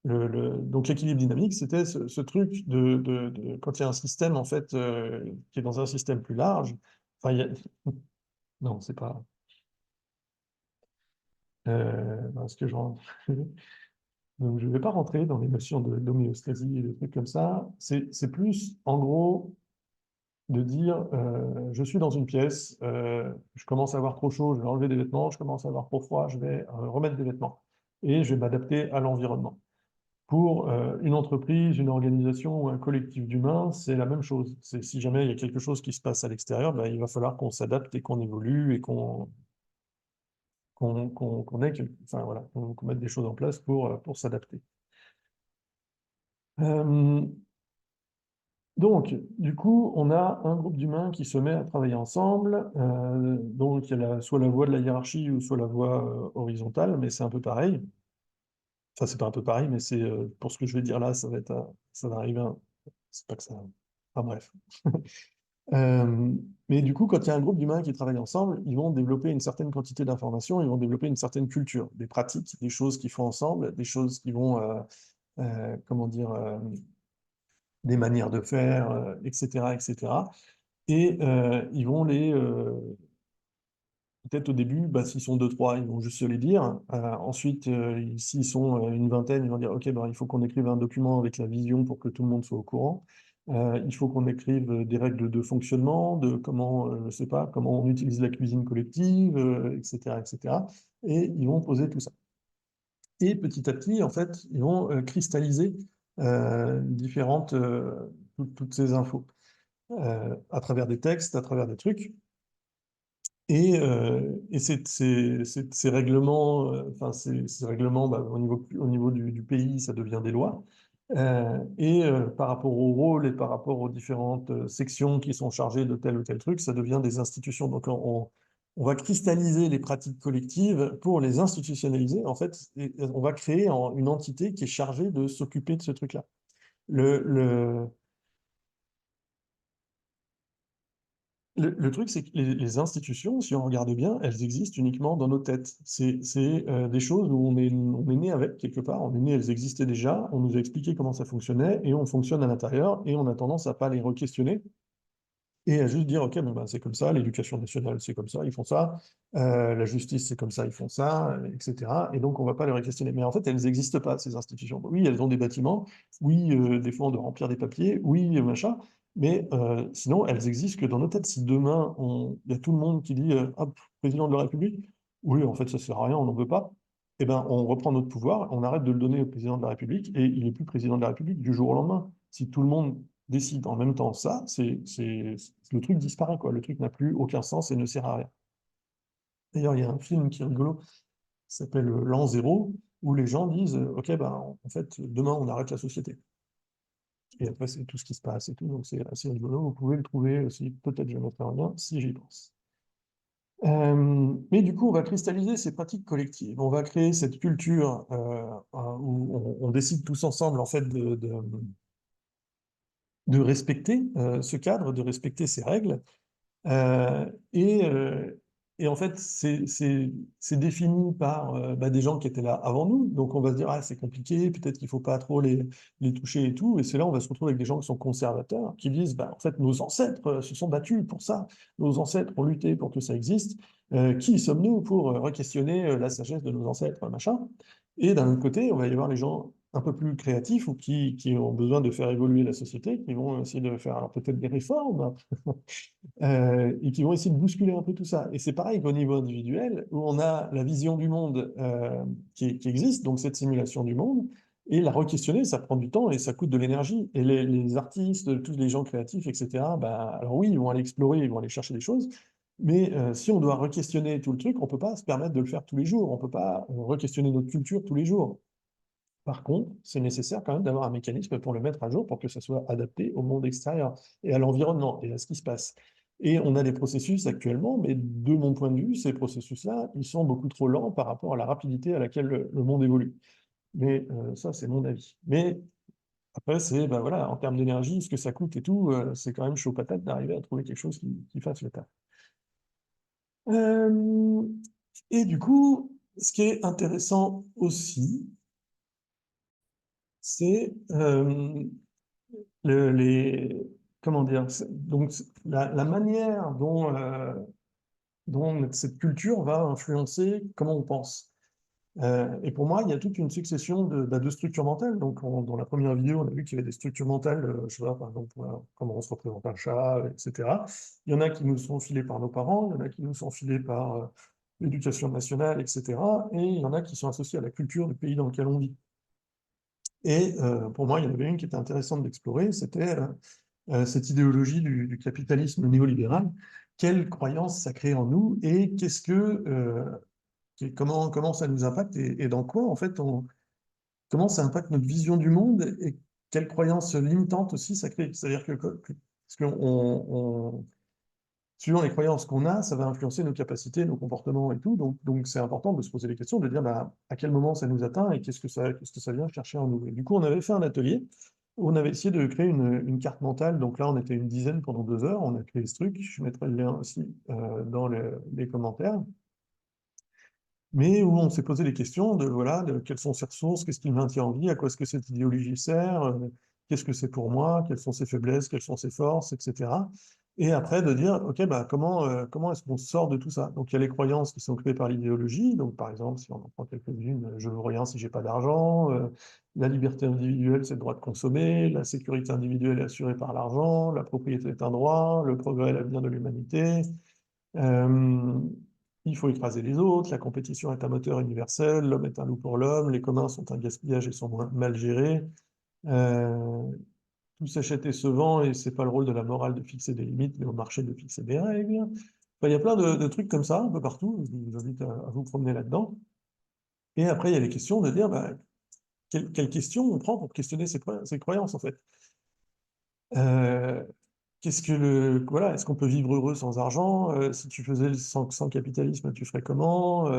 Donc l'équilibre dynamique, c'était ce truc quand il y a un système en fait qui est dans un système plus large. Enfin, non, c'est pas. Ce que je Donc, je ne vais pas rentrer dans les notions d'homéostasie et de trucs comme ça. C'est plus, en gros, de dire je suis dans une pièce, je commence à avoir trop chaud, je vais enlever des vêtements, je commence à avoir trop froid, je vais remettre des vêtements. Et je vais m'adapter à l'environnement. Pour une entreprise, une organisation ou un collectif d'humains, c'est la même chose. Si jamais il y a quelque chose qui se passe à l'extérieur, ben, il va falloir qu'on s'adapte et qu'on évolue et enfin, voilà, qu'on mette des choses en place pour s'adapter. Euh, Donc, du coup, on a un groupe d'humains qui se met à travailler ensemble. Donc, il y a soit la voie de la hiérarchie ou soit la voie horizontale, mais c'est un peu pareil. Enfin, c'est pas un peu pareil, mais c'est pour ce que je vais dire là, ça va arriver. C'est pas que ça. Enfin, bref. Euh, mais du coup, quand il y a un groupe d'humains qui travaillent ensemble, ils vont développer une certaine quantité d'informations, ils vont développer une certaine culture, des pratiques, des choses qu'ils font ensemble, des choses qui vont, comment dire, des manières de faire, etc., etc. Et ils vont peut-être au début, bah, s'ils sont deux, trois, ils vont juste se les dire. Ensuite, s'ils sont une vingtaine, ils vont dire, OK, bah, il faut qu'on écrive un document avec la vision pour que tout le monde soit au courant. Il faut qu'on écrive des règles de fonctionnement, de comment, je sais pas, comment on utilise la cuisine collective, etc., etc. Et ils vont poser tout ça. Et petit à petit, en fait, ils vont cristalliser toutes ces infos à travers des textes, à travers des trucs. Et ces règlements, enfin, ces règlements bah, au niveau du pays, ça devient des lois. Par rapport au rôle et par rapport aux différentes sections qui sont chargées de tel ou tel truc, ça devient des institutions. Donc, on va cristalliser les pratiques collectives pour les institutionnaliser. En fait, et on va créer une entité qui est chargée de s'occuper de ce truc-là. Le, le, Le truc, c'est que les institutions, si on regarde bien, elles existent uniquement dans nos têtes. C'est des choses où on est né avec, quelque part. On est né, elles existaient déjà, on nous a expliqué comment ça fonctionnait, et on fonctionne à l'intérieur, et on a tendance à pas les re-questionner, et à juste dire, OK, bon, ben, c'est comme ça, l'éducation nationale, c'est comme ça, ils font ça, la justice, c'est comme ça, ils font ça, etc. Et donc, on va pas les re-questionner. Mais en fait, elles n'existent pas, ces institutions. Oui, elles ont des bâtiments, oui, des fois, on doit remplir des papiers, oui, machin, mais sinon, elles existent que dans nos têtes. Si demain, il y a tout le monde qui dit, ah, président de la République, oui, en fait, ça sert à rien, on n'en veut pas, eh ben, on reprend notre pouvoir, on arrête de le donner au président de la République, et il n'est plus président de la République du jour au lendemain. Si tout le monde décide en même temps ça, le truc disparaît, quoi. Le truc n'a plus aucun sens et ne sert à rien. D'ailleurs, il y a un film qui est rigolo, qui s'appelle L'An Zéro, où les gens disent, OK, ben, en fait, demain, on arrête la société. Et après, c'est tout ce qui se passe et tout, donc c'est assez rigolo. Vous pouvez le trouver aussi, peut-être je le mettrai en lien, si j'y pense. Mais du coup, on va cristalliser ces pratiques collectives. On va créer cette culture où on décide tous ensemble, en fait, de respecter ce cadre, de respecter ces règles. Euh, et, euh, et en fait, c'est défini par bah, des gens qui étaient là avant nous. Donc on va se dire, ah, c'est compliqué, peut-être qu'il ne faut pas trop les toucher et tout. Et c'est là on va se retrouver avec des gens qui sont conservateurs, qui disent, bah, en fait, nos ancêtres se sont battus pour ça. Nos ancêtres ont lutté pour que ça existe. Qui sommes-nous pour re-questionner la sagesse de nos ancêtres, machin? Et d'un autre côté, on va y avoir les gens un peu plus créatifs ou qui ont besoin de faire évoluer la société, qui vont essayer de faire alors peut-être des réformes, et qui vont essayer de bousculer un peu tout ça. Et c'est pareil qu'au niveau individuel, où on a la vision du monde qui existe, donc cette simulation du monde, et la re-questionner, ça prend du temps et ça coûte de l'énergie. Et les artistes, tous les gens créatifs, etc., bah, alors oui, ils vont aller explorer, ils vont aller chercher des choses, mais si on doit re-questionner tout le truc, on ne peut pas se permettre de le faire tous les jours, on ne peut pas re-questionner notre culture tous les jours. Par contre, c'est nécessaire quand même d'avoir un mécanisme pour le mettre à jour, pour que ça soit adapté au monde extérieur et à l'environnement et à ce qui se passe. Et on a des processus actuellement, mais de mon point de vue, ces processus-là, ils sont beaucoup trop lents par rapport à la rapidité à laquelle le monde évolue. Mais ça, c'est mon avis. Mais après, c'est, ben voilà, en termes d'énergie, ce que ça coûte et tout, c'est quand même chaud patate d'arriver à trouver quelque chose qui fasse le taf. Euh, et du coup, ce qui est intéressant aussi, c'est les, comment dire, donc la manière dont cette culture va influencer comment on pense. Et pour moi, il y a toute une succession de structures mentales. Donc, dans la première vidéo, on a vu qu'il y avait des structures mentales, je sais pas, par exemple, comment on se représente un chat, etc. Il y en a qui nous sont filées par nos parents, il y en a qui nous sont filées par l'éducation nationale, etc. Et il y en a qui sont associées à la culture du pays dans lequel on vit. Et pour moi, il y en avait une qui était intéressante d'explorer, c'était cette idéologie du capitalisme néolibéral. Quelle croyance ça crée en nous et comment ça nous impacte et dans quoi, en fait, comment ça impacte notre vision du monde et quelles croyances limitantes aussi ça crée. C'est-à-dire parce que suivant les croyances qu'on a, ça va influencer nos capacités, nos comportements et tout. Donc c'est important de se poser les questions, de dire bah, à quel moment ça nous atteint et qu'est-ce que ça vient chercher en nous. Et du coup, on avait fait un atelier où on avait essayé de créer une carte mentale. Donc là, on était une dizaine pendant 2 heures. On a créé ce truc. Je mettrai le lien aussi dans les commentaires. Mais où on s'est posé les questions de, voilà, de quelles sont ses ressources, qu'est-ce qui le maintient en vie, à quoi est-ce que cette idéologie sert, qu'est-ce que c'est pour moi, quelles sont ses faiblesses, quelles sont ses forces, etc. Et après de dire, OK, bah, comment est-ce qu'on sort de tout ça? Donc il y a les croyances qui sont créées par l'idéologie, donc par exemple, si on en prend quelques-unes, je veux rien si j'ai pas d'argent, la liberté individuelle, c'est le droit de consommer, la sécurité individuelle est assurée par l'argent, la propriété est un droit, le progrès est l'avenir de l'humanité, euh, il faut écraser les autres, la compétition est un moteur universel, l'homme est un loup pour l'homme, les communs sont un gaspillage et sont mal gérés. Euh, tout s'achète et se vend et c'est pas le rôle de la morale de fixer des limites, mais au marché de fixer des règles. Enfin, il y a plein de trucs comme ça, un peu partout. Je vous invite à vous promener là-dedans. Et après, il y a les questions de dire bah, quelles questions on prend pour questionner ces croyances, en fait. Euh, voilà, est-ce qu'on peut vivre heureux sans argent? Si tu faisais sans capitalisme, tu ferais comment?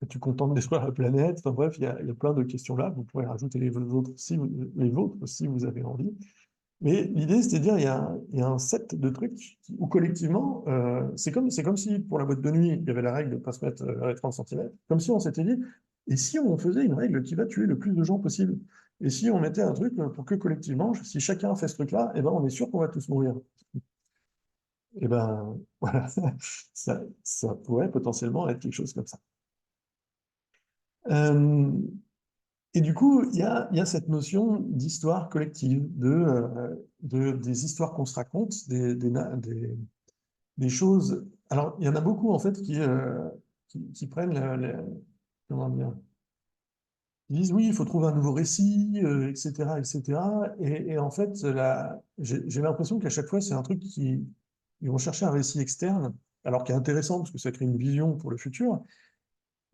Es-tu content de détruire la planète? Enfin bref, il y a plein de questions là. Vous pourrez rajouter les vôtres si vous avez envie. Mais l'idée, c'est de dire, il y a un set de trucs où collectivement, c'est comme si pour la boîte de nuit, il y avait la règle de ne pas se mettre à les 30 cm, comme si on s'était dit, et si on faisait une règle qui va tuer le plus de gens possible? Et si on mettait un truc pour que collectivement, si chacun fait ce truc-là, eh ben, on est sûr qu'on va tous mourir. Et ben, voilà, ça pourrait potentiellement être quelque chose comme ça. Euh, et du coup, il y a cette notion d'histoire collective, des histoires qu'on se raconte, des choses. Alors, il y en a beaucoup, en fait, qui prennent, comment dire, ils disent oui, il faut trouver un nouveau récit, etc., etc. Et en fait, j'ai l'impression qu'à chaque fois, c'est un truc ils vont chercher un récit externe, alors qui est intéressant parce que ça crée une vision pour le futur,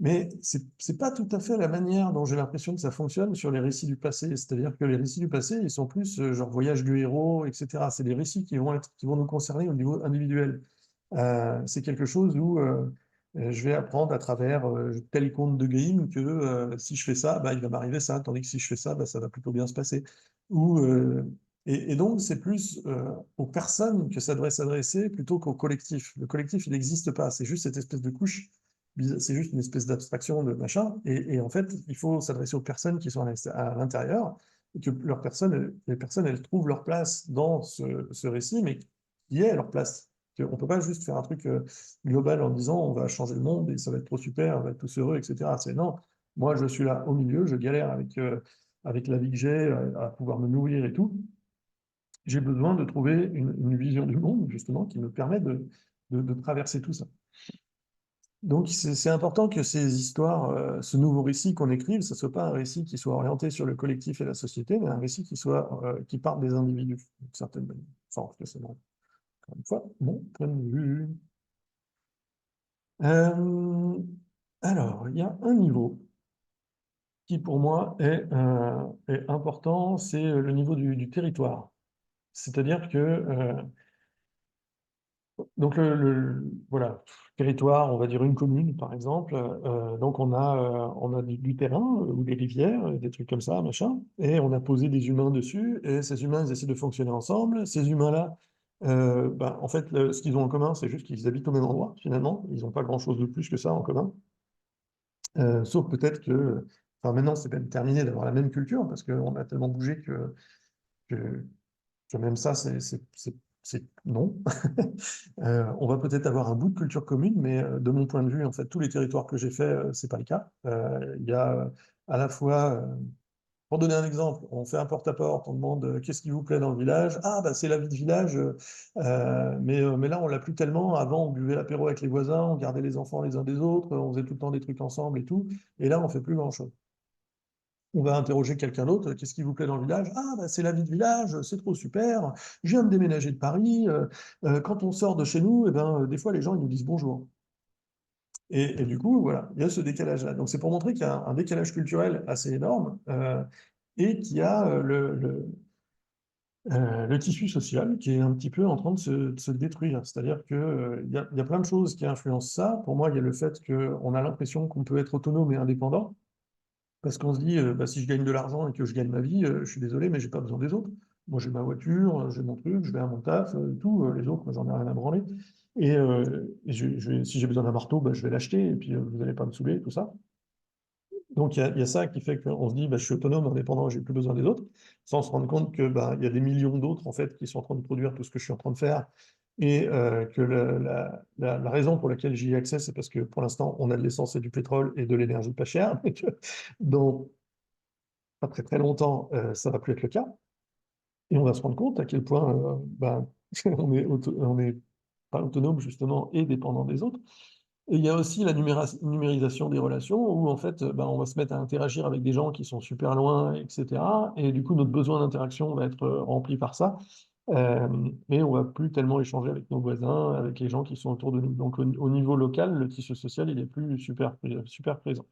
mais c'est pas tout à fait la manière dont j'ai l'impression que ça fonctionne sur les récits du passé. C'est-à-dire que les récits du passé, ils sont plus genre voyage du héros, etc. C'est des récits qui vont nous concerner au niveau individuel. C'est quelque chose où je vais apprendre à travers tel conte de Grimm que si je fais ça, bah, il va m'arriver ça, tandis que si je fais ça, bah, ça va plutôt bien se passer. Ou, et donc, c'est plus aux personnes que ça devrait s'adresser plutôt qu'au collectif. Le collectif, il n'existe pas. C'est juste cette espèce de couche, c'est juste une espèce d'abstraction de machin. Et en fait, il faut s'adresser aux personnes qui sont à l'intérieur, et que les personnes, elles trouvent leur place dans ce récit, mais qui est leur place. On ne peut pas juste faire un truc global en disant on va changer le monde et ça va être trop super, on va être tous heureux, etc. C'est non, moi je suis là au milieu, je galère avec la vie que j'ai, à pouvoir me nourrir et tout. J'ai besoin de trouver une vision du monde, justement, qui me permet de traverser tout ça. Donc c'est important que ces histoires, ce nouveau récit qu'on écrive, ce ne soit pas un récit qui soit orienté sur le collectif et la société, mais un récit qui parte des individus, d'une certaine manière. Enfin, en tout cas, c'est bon. Encore une fois, mon point de vue. Euh, alors, il y a un niveau qui pour moi est important, c'est le niveau du territoire. C'est-à-dire que, donc voilà, territoire, on va dire une commune par exemple, donc on a du terrain, ou des rivières, des trucs comme ça, machin, et on a posé des humains dessus, et ces humains, ils essaient de fonctionner ensemble. Ces humains-là, ben, en fait, ce qu'ils ont en commun, c'est juste qu'ils habitent au même endroit, finalement. Ils n'ont pas grand-chose de plus que ça en commun. Sauf peut-être que, enfin maintenant c'est même terminé d'avoir la même culture parce qu'on a tellement bougé que, que même ça non. On va peut-être avoir un bout de culture commune, mais de mon point de vue, en fait, tous les territoires que j'ai fait, c'est pas le cas. Il y a à la fois, pour donner un exemple, on fait un porte-à-porte, on demande qu'est-ce qui vous plaît dans le village? Ah, bah, c'est la vie de village, mais là, on l'a plus tellement. Avant, on buvait l'apéro avec les voisins, on gardait les enfants les uns des autres, on faisait tout le temps des trucs ensemble et tout. Et là, on fait plus grand-chose. On va interroger quelqu'un d'autre, qu'est-ce qui vous plaît dans le village? Ah, bah, c'est la vie de village, c'est trop super, je viens de déménager de Paris, quand on sort de chez nous, eh ben, des fois, les gens, ils nous disent bonjour. Et du coup, voilà, il y a ce décalage-là. Donc, c'est pour montrer qu'il y a un décalage culturel assez énorme et qu'il y a le tissu social qui est un petit peu en train de se détruire. C'est-à-dire qu'il il y a plein de choses qui influencent ça. Pour moi, il y a le fait qu'on a l'impression qu'on peut être autonome et indépendant, parce qu'on se dit, bah, si je gagne de l'argent et que je gagne ma vie, je suis désolé, mais j'ai pas besoin des autres. Moi, j'ai ma voiture, j'ai mon truc, je vais à mon taf, tout. Les autres, moi, j'en ai rien à branler. Et si j'ai besoin d'un marteau, bah, je vais l'acheter, et puis vous n'allez pas me saouler, tout ça. Donc il y a ça qui fait qu'on se dit bah, je suis autonome, indépendant, j'ai plus besoin des autres, sans se rendre compte que bah, il y a des millions d'autres en fait qui sont en train de produire tout ce que je suis en train de faire et que la raison pour laquelle j'y ai accès, c'est parce que pour l'instant on a de l'essence et du pétrole et de l'énergie pas chère, mais que dans pas très très longtemps ça va plus être le cas et on va se rendre compte à quel point bah, on est pas autonome justement et dépendant des autres. Et il y a aussi la numérisation des relations où en fait, ben, on va se mettre à interagir avec des gens qui sont super loin, etc. Et du coup, notre besoin d'interaction va être rempli par ça. Euh, mais on va plus tellement échanger avec nos voisins, avec les gens qui sont autour de nous. Donc au niveau local, le tissu social, il est plus super présent.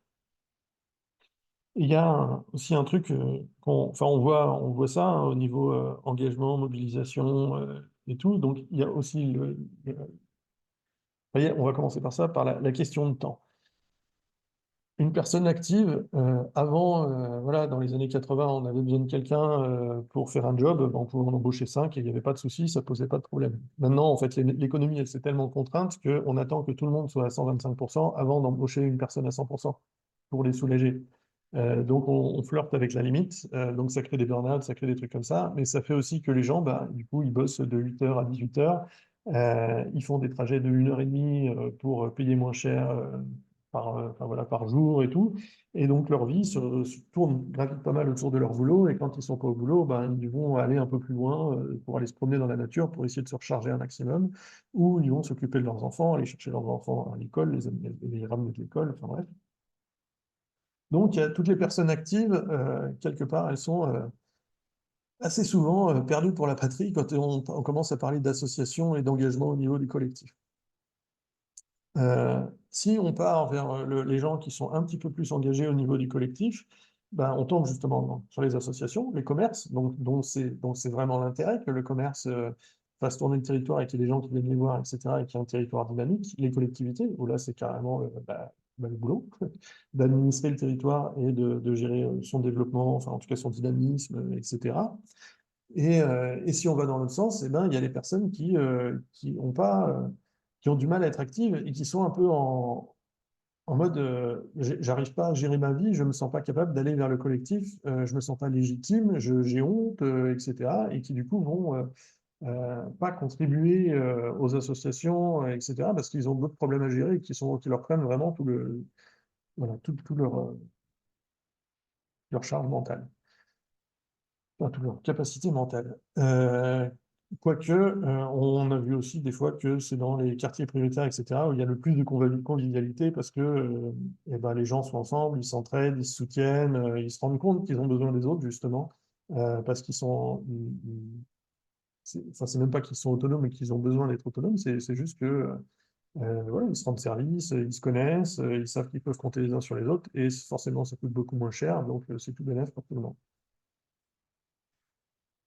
Et il y a aussi un truc enfin, on voit ça hein, au niveau engagement, mobilisation et tout. Donc il y a aussi on va commencer par ça, par la question de temps. Une personne active, avant, voilà, dans les années 80, on avait besoin de quelqu'un pour faire un job, ben, on pouvait en embaucher 5 et il n'y avait pas de souci, ça posait pas de problème. Maintenant, en fait, l'économie, elle s'est tellement contrainte qu'on attend que tout le monde soit à 125% avant d'embaucher une personne à 100% pour les soulager. Donc, on flirte avec la limite, donc ça crée des burn-out, ça crée des trucs comme ça, mais ça fait aussi que les gens, bah, du coup, ils bossent de 8h à 18h, ils font des trajets de 1h30 pour payer moins cher enfin, voilà, par jour et tout. Et donc leur vie se tourne, gravite pas mal autour de leur boulot. Et quand ils sont pas au boulot, ben, ils vont aller un peu plus loin pour aller se promener dans la nature, pour essayer de se recharger un maximum. Ou ils vont s'occuper de leurs enfants, aller chercher leurs enfants à l'école, les ramener de l'école, enfin bref. Donc il y a toutes les personnes actives, quelque part, elles sont assez souvent perdues pour la patrie quand on commence à parler d'association et d'engagement au niveau du collectif. Si on part vers les gens qui sont un petit peu plus engagés au niveau du collectif, ben, on tombe justement sur les associations, les commerces, dont c'est vraiment l'intérêt que le commerce fasse tourner le territoire et qu'il y ait des gens qui viennent les voir, etc., et qu'il y ait un territoire dynamique. Les collectivités, où là c'est carrément le boulot d'administrer le territoire et de gérer son développement, enfin en tout cas son dynamisme, etc. Et si on va dans l'autre sens, eh ben, il y a les personnes qui ont pas, qui ont du mal à être actives et qui sont un peu en mode j'arrive pas à gérer ma vie, je me sens pas capable d'aller vers le collectif, je me sens pas légitime, j'ai honte, etc. Et qui du coup vont pas contribuer aux associations, etc. Parce qu'ils ont d'autres problèmes à gérer qui leur prennent vraiment voilà, tout leur charge mentale. Enfin, toute leur capacité mentale. Quoique, on a vu aussi des fois que c'est dans les quartiers prioritaires, etc., où il y a le plus de convivialité parce que eh ben, les gens sont ensemble, ils s'entraident, ils se soutiennent, ils se rendent compte qu'ils ont besoin des autres, justement, parce qu'ils sont. Enfin, c'est même pas qu'ils sont autonomes et qu'ils ont besoin d'être autonomes, c'est juste que voilà, ils se rendent service, ils se connaissent, ils savent qu'ils peuvent compter les uns sur les autres, et forcément, ça coûte beaucoup moins cher, donc c'est tout bénéfice pour tout le monde.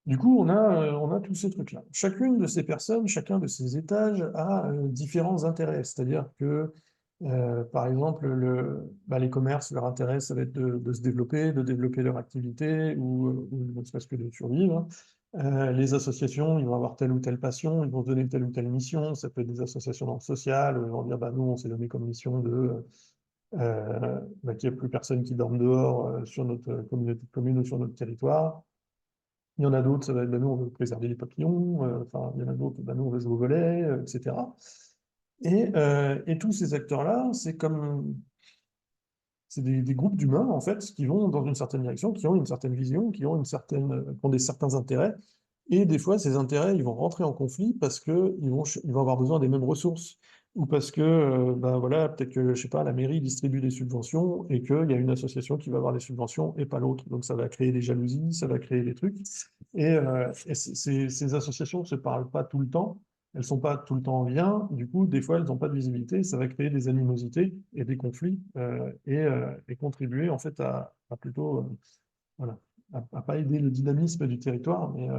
Du coup, on a tous ces trucs-là. Chacune de ces personnes, chacun de ces étages a différents intérêts. C'est-à-dire que, par exemple, les commerces, leur intérêt, ça va être de se développer, de développer leur activité ou ne serait-ce que de survivre. Les associations, ils vont avoir telle ou telle passion, ils vont se donner telle ou telle mission. Ça peut être des associations dans le social, ils vont dire, bah, nous, on s'est donné comme mission qu'il n'y ait plus personne qui dorme dehors sur notre communauté de communes ou sur notre territoire. Il y en a d'autres, ça va être, bah, nous, on veut préserver les papillons. Enfin, il y en a d'autres, bah, nous, on veut jouer au volet, etc. Et tous ces acteurs-là, c'est des groupes d'humains, en fait, qui vont dans une certaine direction, qui ont une certaine vision, qui ont certains intérêts. Et des fois, ces intérêts, ils vont rentrer en conflit parce ils vont avoir besoin des mêmes ressources. Ou parce que, ben voilà, peut-être que, je sais pas, la mairie distribue des subventions et qu'il y a une association qui va avoir les subventions et pas l'autre. Donc ça va créer des jalousies, ça va créer des trucs. Et ces associations ne se parlent pas tout le temps, elles sont pas tout le temps en lien, du coup, des fois, elles n'ont pas de visibilité, ça va créer des animosités et des conflits, et contribuer en fait à plutôt, voilà, à pas aider le dynamisme du territoire, mais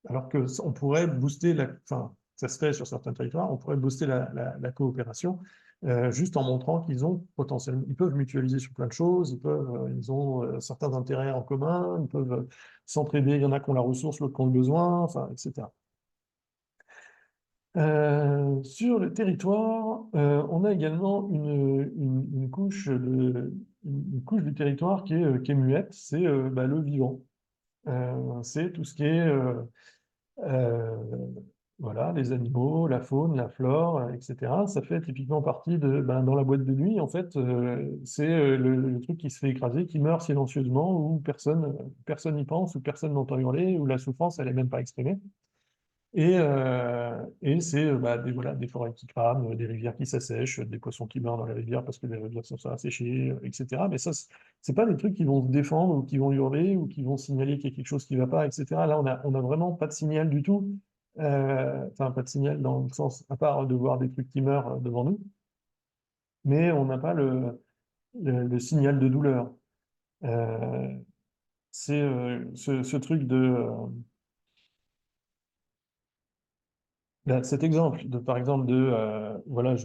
alors que on pourrait booster enfin, ça se fait sur certains territoires, on pourrait booster la coopération, juste en montrant qu'ils ont potentiellement, ils peuvent mutualiser sur plein de choses, ils ont certains intérêts en commun, ils peuvent s'entraider, il y en a qui ont la ressource, l'autre qui ont le besoin, enfin, etc. Sur le territoire, on a également une couche une couche du territoire qui est muette, c'est le vivant. C'est tout ce qui est euh, voilà, les animaux, la faune, la flore, etc. Ça fait typiquement partie dans la boîte de nuit, en fait, c'est le truc qui se fait écraser, qui meurt silencieusement, où personne n'y pense, où personne n'entend hurler, où la souffrance, elle est même pas exprimée. Et c'est voilà, des forêts qui crament, des rivières qui s'assèchent, des poissons qui meurent dans les rivières parce que les rivières sont asséchées, etc. Mais ça, c'est pas des trucs qui vont se défendre ou qui vont hurler ou qui vont signaler qu'il y a quelque chose qui va pas, etc. Là, on a vraiment pas de signal du tout. Enfin, pas de signal dans le sens, à part de voir des trucs qui meurent devant nous, mais on n'a pas le signal de douleur. Euh, c'est ce truc cet exemple par exemple voilà,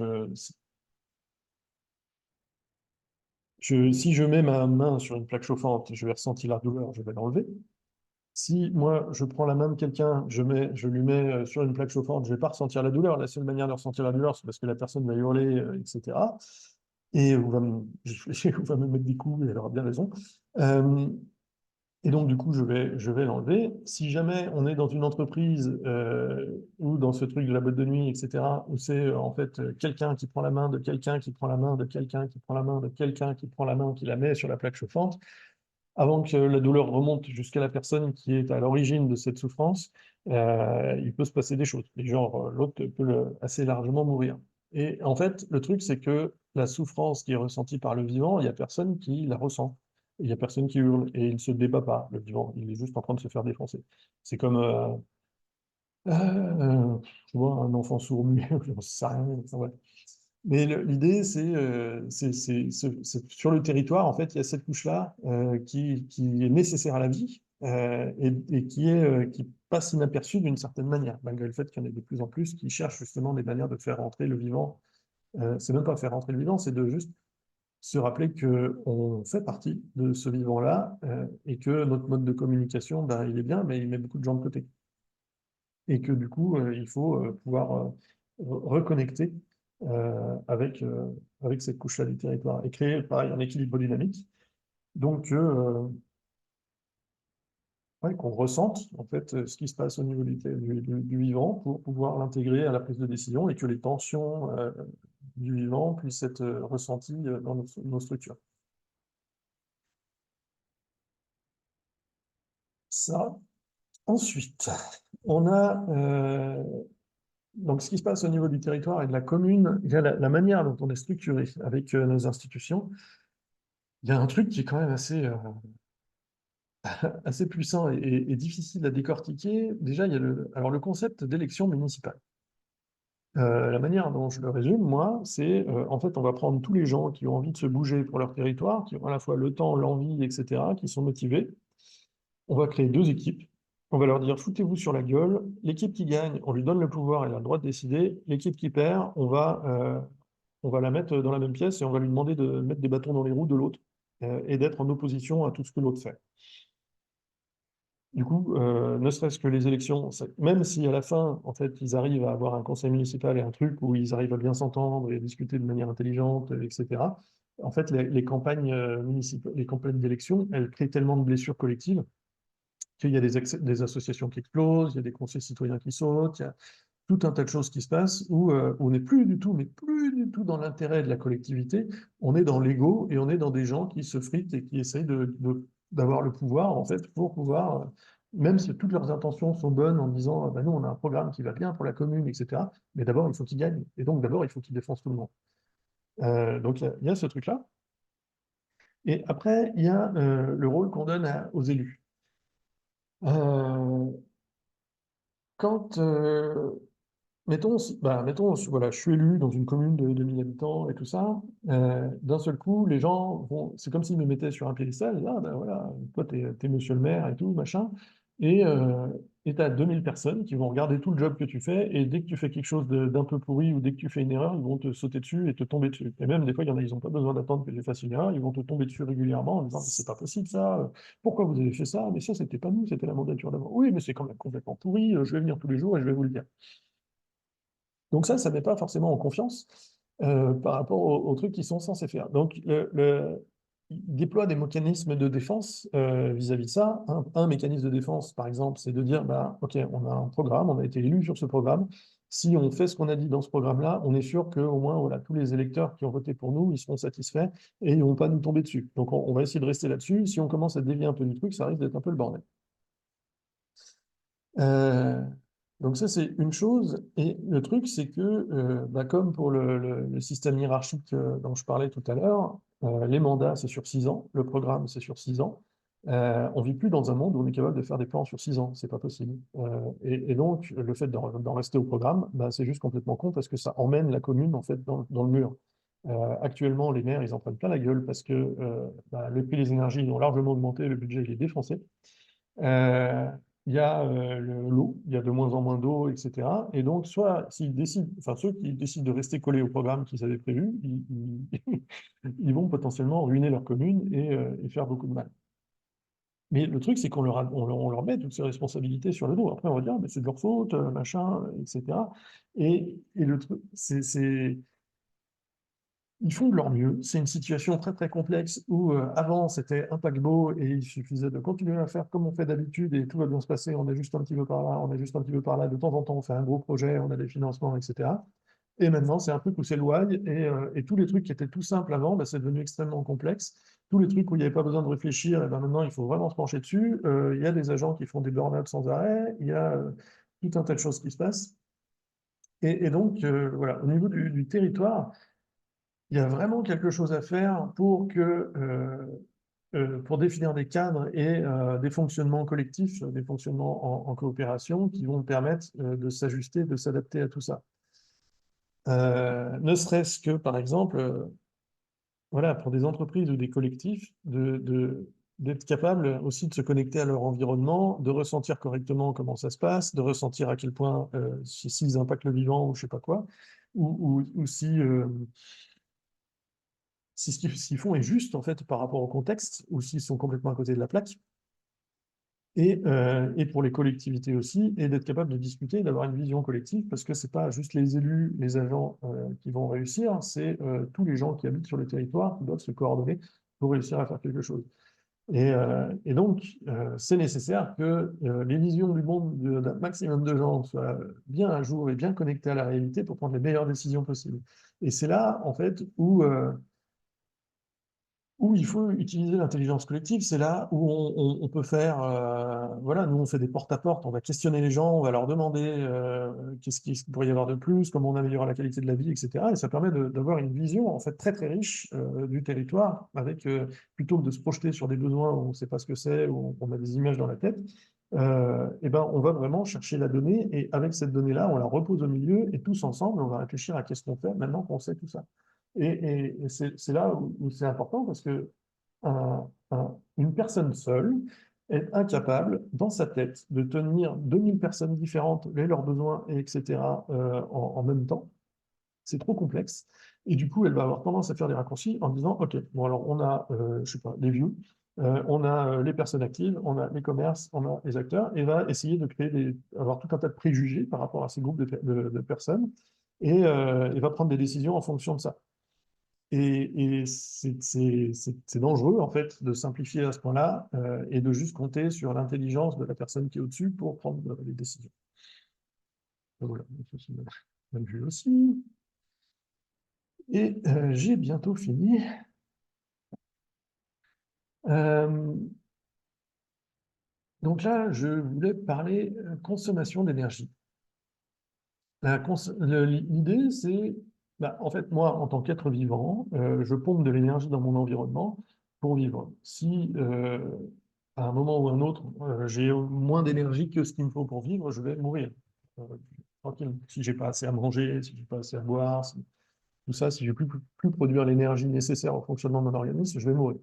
Si je mets ma main sur une plaque chauffante, je vais ressentir la douleur, je vais l'enlever. Si moi, je prends la main de quelqu'un, je lui mets sur une plaque chauffante, je ne vais pas ressentir la douleur. La seule manière de ressentir la douleur, c'est parce que la personne va hurler, etc. Et ou va me, ou va me mettre des coups, et elle aura bien raison. Euh, et donc, du coup, je vais l'enlever. Si jamais on est dans une entreprise ou dans ce truc de la boîte de nuit, etc., où c'est en fait quelqu'un qui prend la main de quelqu'un qui prend la main de quelqu'un qui prend la main de quelqu'un qui prend la main, qui la met sur la plaque chauffante, avant que la douleur remonte jusqu'à la personne qui est à l'origine de cette souffrance, il peut se passer des choses. Et genre, l'autre peut assez largement mourir. Et en fait, le truc, c'est que la souffrance qui est ressentie par le vivant, il n'y a personne qui la ressent. Il n'y a personne qui hurle et il ne se débat pas, le vivant. Il est juste en train de se faire défoncer. C'est comme, tu vois, un enfant sourd-muet, j'en sais rien. Enfin, ouais. Mais l'idée, c'est sur le territoire, en fait, il y a cette couche-là qui est nécessaire à la vie et qui passe inaperçue d'une certaine manière, malgré le fait qu'il y en ait de plus en plus qui cherchent justement des manières de faire rentrer le vivant. C'est même pas faire rentrer le vivant, c'est de juste se rappeler qu'on fait partie de ce vivant-là et que notre mode de communication, ben, il est bien, mais il met beaucoup de gens de côté. Et que du coup, il faut pouvoir reconnecter avec, avec cette couche-là du territoire et créer, pareil, un équilibre dynamique. Donc, ouais, qu'on ressente en fait ce qui se passe au niveau du vivant pour pouvoir l'intégrer à la prise de décision et que les tensions du vivant puissent être ressenties dans nos structures. Ça. Ensuite, on a donc ce qui se passe au niveau du territoire et de la commune, il y a la manière dont on est structuré avec nos institutions. Il y a un truc qui est quand même assez puissant et difficile à décortiquer. Déjà, il y a alors le concept d'élection municipale. La manière dont je le résume, moi, c'est en fait, on va prendre tous les gens qui ont envie de se bouger pour leur territoire, qui ont à la fois le temps, l'envie, etc., qui sont motivés. On va créer deux équipes. On va leur dire, foutez-vous sur la gueule. L'équipe qui gagne, on lui donne le pouvoir, elle a le droit de décider. L'équipe qui perd, on va la mettre dans la même pièce et on va lui demander de mettre des bâtons dans les roues de l'autre et d'être en opposition à tout ce que l'autre fait. Du coup, ne serait-ce que les élections, même si à la fin, en fait, ils arrivent à avoir un conseil municipal et un truc où ils arrivent à bien s'entendre et discuter de manière intelligente, etc. En fait, les campagnes municipales, les campagnes d'élection, elles créent tellement de blessures collectives qu'il y a des associations qui explosent, il y a des conseils citoyens qui sautent, il y a tout un tas de choses qui se passent où on n'est plus du tout, mais plus du tout dans l'intérêt de la collectivité, on est dans l'ego et on est dans des gens qui se fritent et qui essayent d'avoir le pouvoir, en fait, pour pouvoir, même si toutes leurs intentions sont bonnes en disant, ah ben nous, on a un programme qui va bien pour la commune, etc., mais d'abord, il faut qu'ils gagnent. Et donc, d'abord, il faut qu'ils défoncent tout le monde. Donc, il y a ce truc-là. Et après, il y a le rôle qu'on donne aux élus. Euh, quand, mettons, voilà, je suis élu dans une commune de 2000 habitants et tout ça. D'un seul coup, les gens vont, c'est comme s'ils me mettaient sur un piédestal. Ah, ben voilà, toi, t'es monsieur le maire et tout, machin. Et tu as 2000 personnes qui vont regarder tout le job que tu fais. Et dès que tu fais quelque chose d'un peu pourri ou dès que tu fais une erreur, ils vont te sauter dessus et te tomber dessus. Et même des fois, il y en a, ils n'ont pas besoin d'attendre que tu fasses une erreur. Ils vont te tomber dessus régulièrement en disant, mais c'est pas possible ça. Pourquoi vous avez fait ça? Mais ça, c'était pas nous, c'était la mandature d'avant. Oui, mais c'est quand même complètement pourri. Je vais venir tous les jours et je vais vous le dire. Donc ça ne met pas forcément en confiance par rapport aux trucs qu'ils sont censés faire. Donc, ils déploient des mécanismes de défense vis-à-vis de ça. Un mécanisme de défense, par exemple, c'est de dire, bah, OK, on a un programme, on a été élu sur ce programme. Si on fait ce qu'on a dit dans ce programme-là, on est sûr qu'au moins, voilà, tous les électeurs qui ont voté pour nous, ils seront satisfaits et ils ne vont pas nous tomber dessus. Donc, on va essayer de rester là-dessus. Si on commence à dévier un peu du truc, ça risque d'être un peu le bordel. Euh, donc ça, c'est une chose. Et le truc, c'est que, bah, comme pour le système hiérarchique dont je parlais tout à l'heure, les mandats, c'est sur 6 ans, le programme, c'est sur 6 ans. On vit plus dans un monde où on est capable de faire des plans sur 6 ans, c'est pas possible. Et donc, le fait d'en rester au programme, bah, c'est juste complètement con parce que ça emmène la commune en fait dans le mur. Actuellement, les maires, ils en prennent plein la gueule parce que bah, le prix des énergies ils ont largement augmenté, le budget il est défoncé. Euh, il y a l'eau, il y a de moins en moins d'eau, etc. Et donc, soit s'ils décident, enfin ceux qui décident de rester collés au programme qu'ils avaient prévu, ils vont potentiellement ruiner leur commune et faire beaucoup de mal. Mais le truc, c'est on leur met toutes ces responsabilités sur le dos. Après, on va dire, ah, mais c'est de leur faute, machin, etc. Et le truc, ils font de leur mieux. C'est une situation très très complexe où avant c'était un paquebot et il suffisait de continuer à faire comme on fait d'habitude et tout va bien se passer. On ajuste un petit peu par là, on ajuste un petit peu par là. De temps en temps, on fait un gros projet, on a des financements, etc. Et maintenant, c'est un truc où s'éloigne et tous les trucs qui étaient tout simples avant, bah, c'est devenu extrêmement complexe. Tous les trucs où il n'y avait pas besoin de réfléchir, et ben maintenant, il faut vraiment se pencher dessus. Il y a des agents qui font des burn-out sans arrêt, il y a tout un tas de choses qui se passent. Et donc, voilà, au niveau du territoire, il y a vraiment quelque chose à faire pour définir des cadres et des fonctionnements collectifs, des fonctionnements en coopération qui vont permettre de s'ajuster, de s'adapter à tout ça. Ne serait-ce que, par exemple, voilà, pour des entreprises ou des collectifs, d'être capable aussi de se connecter à leur environnement, de ressentir correctement comment ça se passe, de ressentir à quel point s'ils impactent le vivant ou je sais pas quoi, ou si ce qu'ils font est juste en fait par rapport au contexte, ou s'ils sont complètement à côté de la plaque, et pour les collectivités aussi, et d'être capable de discuter, d'avoir une vision collective, parce que c'est pas juste les élus, les agents qui vont réussir, c'est tous les gens qui habitent sur le territoire qui doivent se coordonner pour réussir à faire quelque chose. Et donc, c'est nécessaire que les visions du monde d'un maximum de gens soient bien à jour et bien connectées à la réalité pour prendre les meilleures décisions possibles. Et c'est là, en fait, où il faut utiliser l'intelligence collective, c'est là où on peut faire, voilà, nous on fait des porte-à-porte, on va questionner les gens, on va leur demander qu'est-ce qu'il pourrait y avoir de plus, comment on améliore la qualité de la vie, etc. Et ça permet d'avoir une vision en fait très très riche du territoire, avec plutôt que de se projeter sur des besoins où on ne sait pas ce que c'est, où on a des images dans la tête. Et ben, on va vraiment chercher la donnée et avec cette donnée-là, on la repose au milieu et tous ensemble, on va réfléchir à qu'est-ce qu'on fait maintenant qu'on sait tout ça. Et c'est là où c'est important parce que une personne seule est incapable, dans sa tête, de tenir 2000 personnes différentes, leurs besoins, et etc., en même temps. C'est trop complexe. Et du coup, elle va avoir tendance à faire des raccourcis en disant, OK, bon, alors on a, je sais pas, les views, on a les personnes actives, on a les commerces, on a les acteurs, et va essayer de avoir tout un tas de préjugés par rapport à ces groupes de personnes, et va prendre des décisions en fonction de ça. Et c'est dangereux, en fait, de simplifier à ce point-là et de juste compter sur l'intelligence de la personne qui est au-dessus pour prendre les décisions. Donc voilà, ça, c'est ma vue aussi. Et j'ai bientôt fini. Euh, donc là, je voulais parler consommation d'énergie. L'idée, c'est, bah, en fait, moi, en tant qu'être vivant, je pompe de l'énergie dans mon environnement pour vivre. Si à un moment ou un autre, j'ai moins d'énergie que ce qu'il me faut pour vivre, je vais mourir. Euh, Tranquille. Si j'ai pas assez à manger, si j'ai pas assez à boire, tout ça, si je ne vais plus produire l'énergie nécessaire au fonctionnement de mon organisme, je vais mourir.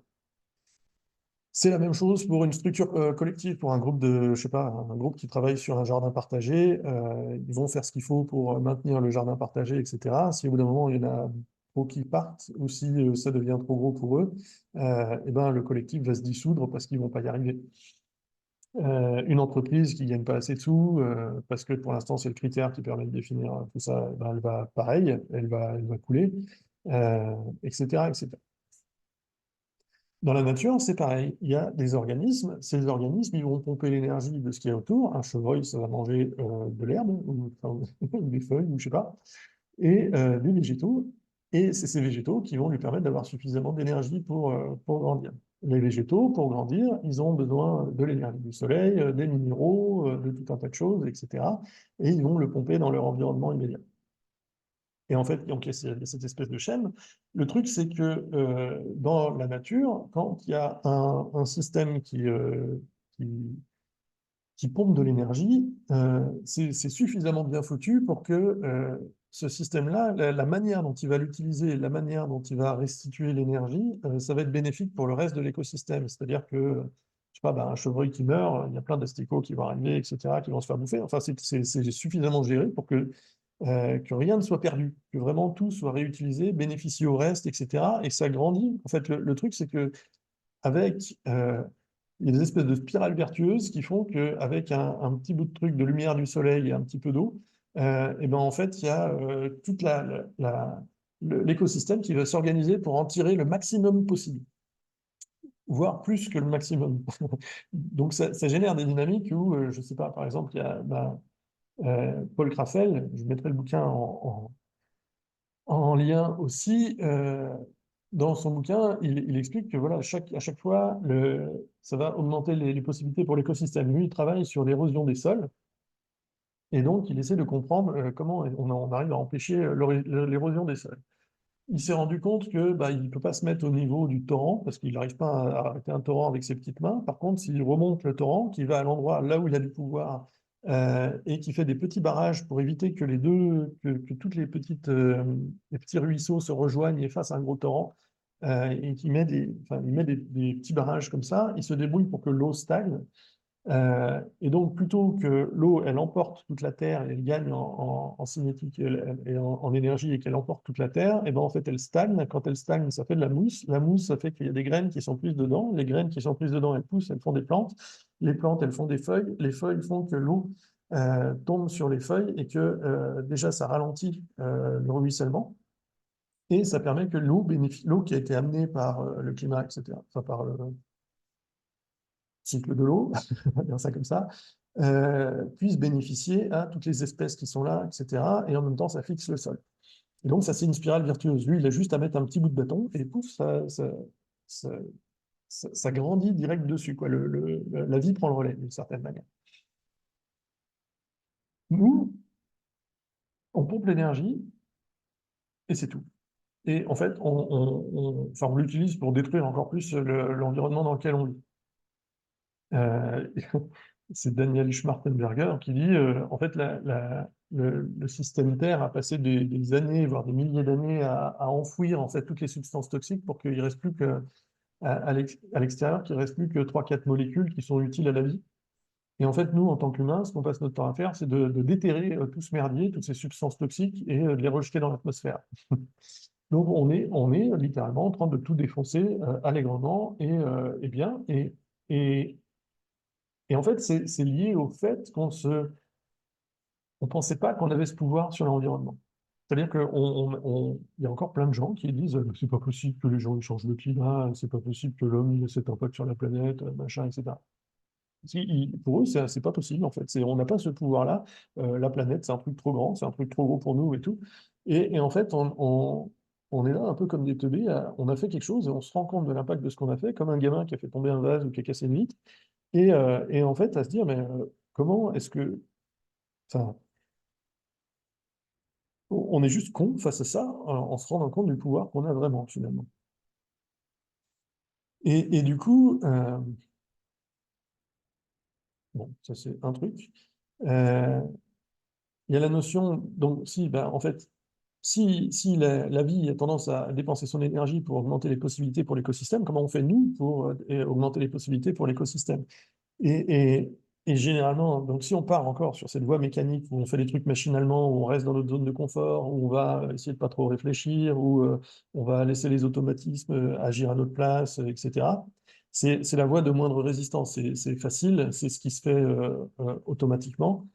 C'est la même chose pour une structure collective, pour un groupe je sais pas, un groupe qui travaille sur un jardin partagé. Ils vont faire ce qu'il faut pour maintenir le jardin partagé, etc. Si au bout d'un moment il y en a trop qui partent, ou si ça devient trop gros pour eux, eh ben, le collectif va se dissoudre parce qu'ils vont pas y arriver. Une entreprise qui gagne pas assez de sous, parce que pour l'instant c'est le critère qui permet de définir tout ça, eh ben, elle va pareil, elle va couler, etc., etc. Dans la nature, c'est pareil. Il y a des organismes. Ces organismes, ils vont pomper l'énergie de ce qu'il y a autour. Un chevreuil, ça va manger de l'herbe ou, enfin, ou des feuilles, ou je sais pas, et des végétaux. Et c'est ces végétaux qui vont lui permettre d'avoir suffisamment d'énergie pour grandir. Les végétaux, pour grandir, ils ont besoin de l'énergie du soleil, des minéraux, de tout un tas de choses, etc. Et ils vont le pomper dans leur environnement immédiat. Et en fait, donc, il y a cette espèce de chaîne. Le truc, c'est que dans la nature, quand il y a un système qui, qui pompe de l'énergie, c'est suffisamment bien foutu pour que ce système-là, la manière dont il va l'utiliser, la manière dont il va restituer l'énergie, ça va être bénéfique pour le reste de l'écosystème. C'est-à-dire que je sais pas, bah, un chevreuil qui meurt, il y a plein d'asticots qui vont arriver, etc., qui vont se faire bouffer. Enfin, c'est suffisamment géré pour que rien ne soit perdu, que vraiment tout soit réutilisé, bénéficie au reste, etc. Et ça grandit. En fait, le truc, c'est que avec, il y a des espèces de spirales vertueuses qui font qu'avec un petit bout de truc de lumière du soleil et un petit peu d'eau, et ben en fait, il y a toute l'écosystème qui va s'organiser pour en tirer le maximum possible, voire plus que le maximum. Donc ça génère des dynamiques où, je ne sais pas, par exemple, il y a Paul Kraffel, je mettrai le bouquin en lien aussi. Dans son bouquin, il explique que voilà, à chaque fois, ça va augmenter les possibilités pour l'écosystème. Lui, il travaille sur l'érosion des sols, et donc il essaie de comprendre comment on arrive à empêcher l'érosion des sols. Il s'est rendu compte que bah, il ne peut pas se mettre au niveau du torrent, parce qu'il n'arrive pas à arrêter un torrent avec ses petites mains. Par contre, s'il remonte le torrent, qui va à l'endroit là où il a du pouvoir, et qui fait des petits barrages pour éviter que toutes les petits ruisseaux se rejoignent et fassent un gros torrent, et qui met enfin, il met des petits barrages comme ça, il se débrouille pour que l'eau stagne. Et donc, plutôt que l'eau, elle emporte toute la Terre et elle gagne en cinétique et en énergie et qu'elle emporte toute la Terre, et ben en fait, elle stagne. Quand elle stagne, ça fait de la mousse. La mousse, ça fait qu'il y a des graines qui sont prises dedans. Les graines qui sont prises dedans, elles poussent, elles font des plantes. Les plantes, elles font des feuilles. Les feuilles font que l'eau tombe sur les feuilles et que déjà, ça ralentit le ruissellement. Et ça permet que l'eau qui a été amenée par le climat, etc., enfin par le cycle de l'eau, on va dire ça comme ça, puisse bénéficier à toutes les espèces qui sont là, etc. Et en même temps, ça fixe le sol. Et donc, ça, c'est une spirale vertueuse. Lui, il a juste à mettre un petit bout de bâton et pouf, ça, ça grandit direct dessus, quoi. La vie prend le relais, d'une certaine manière. Nous, on pompe l'énergie et c'est tout. Et en fait, enfin, on l'utilise pour détruire encore plus l'environnement dans lequel on vit. Euh, c'est Daniel Schmartenberger qui dit, en fait, le système Terre a passé des années, voire des milliers d'années à enfouir en fait toutes les substances toxiques pour qu'il reste plus que à l'extérieur, qu'il reste plus que 3-4 molécules qui sont utiles à la vie. Et en fait, nous, en tant qu'humains, ce qu'on passe notre temps à faire, c'est de déterrer tout ce merdier, toutes ces substances toxiques et de les rejeter dans l'atmosphère. Donc, on est littéralement en train de tout défoncer allègrement et bien. Et en fait, c'est lié au fait on pensait pas qu'on avait ce pouvoir sur l'environnement. C'est-à-dire qu'il y a encore plein de gens qui disent c'est pas possible que les gens ils changent le climat, c'est pas possible que l'homme il ait cet impact sur la planète, machin, etc. Pour eux, c'est pas possible en fait. On n'a pas ce pouvoir-là. La planète, c'est un truc trop grand, c'est un truc trop gros pour nous et tout. Et en fait, on est là un peu comme des teubés. On a fait quelque chose et on se rend compte de l'impact de ce qu'on a fait, comme un gamin qui a fait tomber un vase ou qui a cassé une vitre. Et en fait, à se dire, mais comment est-ce que... Enfin, on est juste con face à ça, en se rendant compte du pouvoir qu'on a vraiment, finalement. Et du coup, bon, ça c'est un truc. Euh, il y a la notion, donc si, ben, en fait, si la vie a tendance à dépenser son énergie pour augmenter les possibilités pour l'écosystème, comment on fait nous pour augmenter les possibilités pour l'écosystème? Et, et- et généralement, donc si on part encore sur cette voie mécanique où on fait des trucs machinalement, où on reste dans notre zone de confort, où on va essayer de pas trop réfléchir, où on va laisser les automatismes agir à notre place, etc. C'est la voie de moindre résistance. C'est facile, c'est ce qui se fait automatiquement.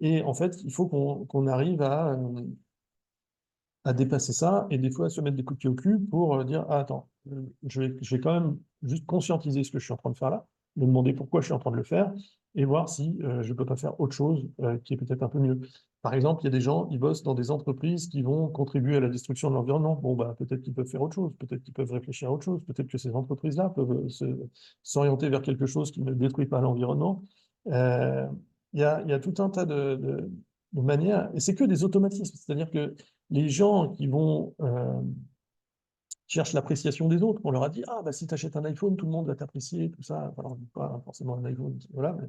Et en fait, il faut qu'on arrive à dépasser ça et des fois à se mettre des coups de pied au cul pour dire ah, attends, je vais quand même juste conscientiser ce que je suis en train de faire là, me demander pourquoi je suis en train de le faire et voir si je peux pas faire autre chose qui est peut-être un peu mieux. Par exemple, il y a des gens, ils bossent dans des entreprises qui vont contribuer à la destruction de l'environnement. Bon, bah, peut-être qu'ils peuvent faire autre chose, peut-être qu'ils peuvent réfléchir à autre chose, peut-être que ces entreprises-là peuvent s'orienter vers quelque chose qui ne détruit pas l'environnement. Euh, il y a tout un tas de manières, et c'est que des automatismes, c'est-à-dire que les gens qui vont cherchent l'appréciation des autres, on leur a dit, ah, bah, si tu achètes un iPhone, tout le monde va t'apprécier, tout ça. Enfin, on dit pas forcément un iPhone, voilà, mais,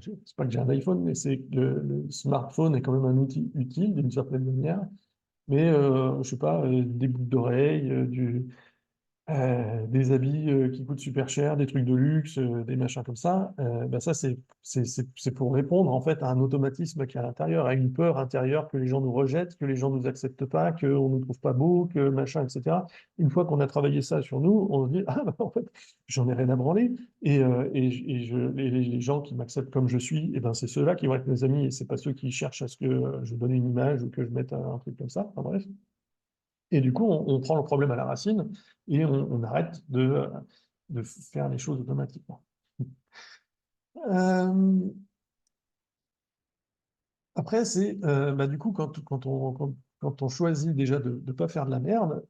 c'est pas que j'ai un iPhone, mais c'est que le smartphone est quand même un outil utile d'une certaine manière. Mais, je sais pas, des boucles d'oreilles, des habits qui coûtent super cher, des trucs de luxe, des machins comme ça, bah ça c'est pour répondre en fait à un automatisme qui est à l'intérieur, à une peur intérieure que les gens nous rejettent, que les gens nous acceptent pas, qu'on nous trouve pas beau, que machin, etc. Une fois qu'on a travaillé ça sur nous, on se dit ah bah, en fait j'en ai rien à branler et les gens qui m'acceptent comme je suis, et ben c'est ceux-là qui vont être mes amis et c'est pas ceux qui cherchent à ce que je donne une image ou que je mette un truc comme ça. Enfin, bref. Et du coup, on prend le problème à la racine et on arrête de faire les choses automatiquement. Euh, Après, c'est bah, du coup, quand on choisit déjà de ne pas faire de la merde,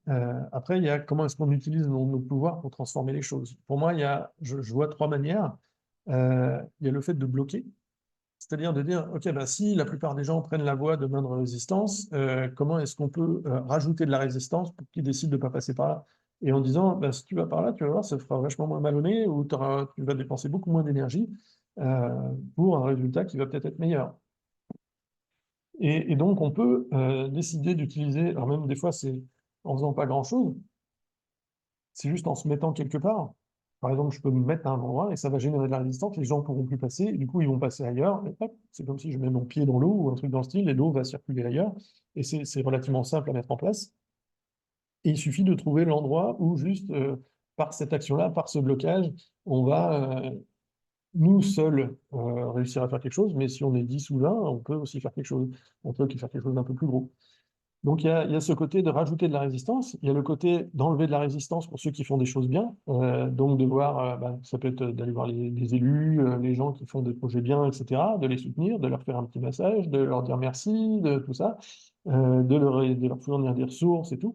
après, il y a comment est-ce qu'on utilise nos pouvoirs pour transformer les choses. Pour moi, je vois trois manières. Il y a le fait de bloquer, c'est-à-dire de dire, OK, bah, si la plupart des gens prennent la voie de moindre résistance, comment est-ce qu'on peut rajouter de la résistance pour qu'ils décident de ne pas passer par là? Et en disant, bah, si tu vas par là, tu vas voir, ça te fera vachement moins mal au nez ou tu vas dépenser beaucoup moins d'énergie pour un résultat qui va peut-être être meilleur. Et donc, on peut décider d'utiliser, alors même des fois, c'est en faisant pas grand-chose, c'est juste en se mettant quelque part. Par exemple, je peux me mettre à un endroit et ça va générer de la résistance, les gens pourront plus passer, et du coup, ils vont passer ailleurs, et hop, c'est comme si je mets mon pied dans l'eau ou un truc dans le style, et l'eau va circuler ailleurs, et c'est relativement simple à mettre en place. Et il suffit de trouver l'endroit où juste, par cette action-là, par ce blocage, on va, nous seuls, réussir à faire quelque chose, mais si on est 10 ou 20, on peut aussi faire quelque chose. On peut faire quelque chose d'un peu plus gros. Donc il y a ce côté de rajouter de la résistance, il y a le côté d'enlever de la résistance pour ceux qui font des choses bien, donc de voir, bah, ça peut être d'aller voir les élus, les gens qui font des projets bien, etc., de les soutenir, de leur faire un petit massage, de leur dire merci, de tout ça, de leur fournir des ressources et tout.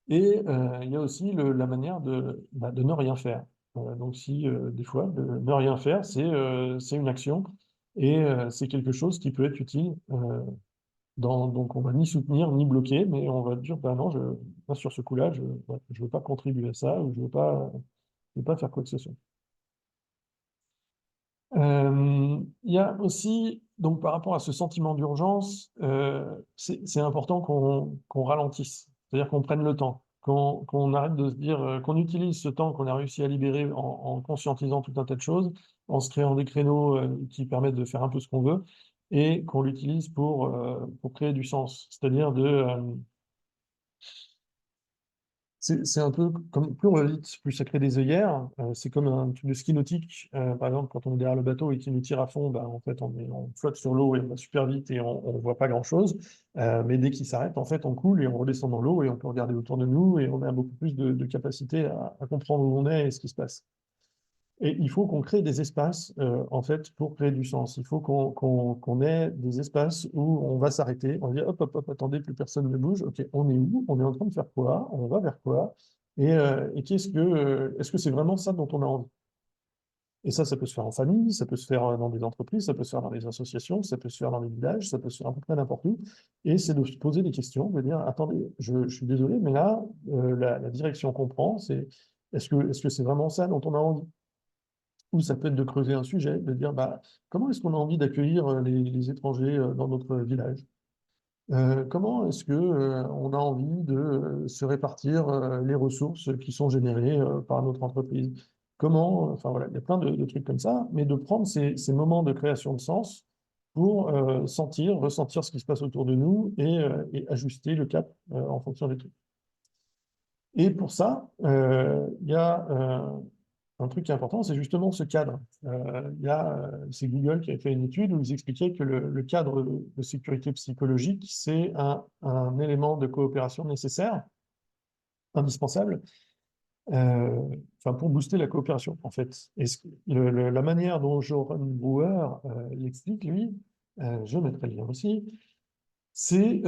Et il y a aussi la manière bah, de ne rien faire. Donc si des fois, de ne rien faire, c'est une action et c'est quelque chose qui peut être utile. Donc, on va ni soutenir ni bloquer, mais on va dire, bah non, moi, sur ce coup-là, je ne veux pas contribuer à ça ou je veux pas faire quoi que ce soit. Il y a aussi, donc par rapport à ce sentiment d'urgence, c'est important qu'on ralentisse, c'est-à-dire qu'on prenne le temps, qu'on arrête de se dire, qu'on utilise ce temps qu'on a réussi à libérer en conscientisant tout un tas de choses, en se créant des créneaux qui permettent de faire un peu ce qu'on veut, et qu'on l'utilise pour créer du sens, c'est-à-dire c'est un peu comme plus on va vite, plus ça crée des œillères. C'est comme un truc de ski nautique. Par exemple, quand on est derrière le bateau et qu'il nous tire à fond, bah, en fait, on flotte sur l'eau et on va super vite et on voit pas grand-chose. Mais dès qu'il s'arrête, en fait, on coule et on redescend dans l'eau et on peut regarder autour de nous et on a beaucoup plus de capacité à comprendre où on est et ce qui se passe. Et il faut qu'on crée des espaces, en fait, pour créer du sens. Il faut qu'on ait des espaces où on va s'arrêter, on va dire, hop, hop, hop, attendez, plus personne ne bouge. OK, on est où? On est en train de faire quoi? On va vers quoi? Et est-ce que c'est vraiment ça dont on a envie? Et ça peut se faire en famille, ça peut se faire dans des entreprises, ça peut se faire dans des associations, ça peut se faire dans les villages, ça peut se faire à peu près n'importe où. Et c'est de se poser des questions, de dire, attendez, je suis désolé, mais là, la direction qu'on prend, c'est, est-ce que c'est vraiment ça dont on a envie? Ou ça peut être de creuser un sujet, de dire bah, comment est-ce qu'on a envie d'accueillir les étrangers dans notre village? Comment est-ce que, on a envie de se répartir les ressources qui sont générées par notre entreprise? Comment, enfin voilà, il y a plein de trucs comme ça, mais de prendre ces moments de création de sens pour sentir, ressentir ce qui se passe autour de nous et ajuster le cap en fonction des trucs. Et pour ça, il y a un truc qui est important, c'est justement ce cadre. C'est Google qui a fait une étude où ils expliquaient que le cadre de sécurité psychologique, c'est un élément de coopération nécessaire, indispensable, enfin, pour booster la coopération, en fait. Et la manière dont Joran Brewer l'explique, lui, je mettrai le lien aussi, c'est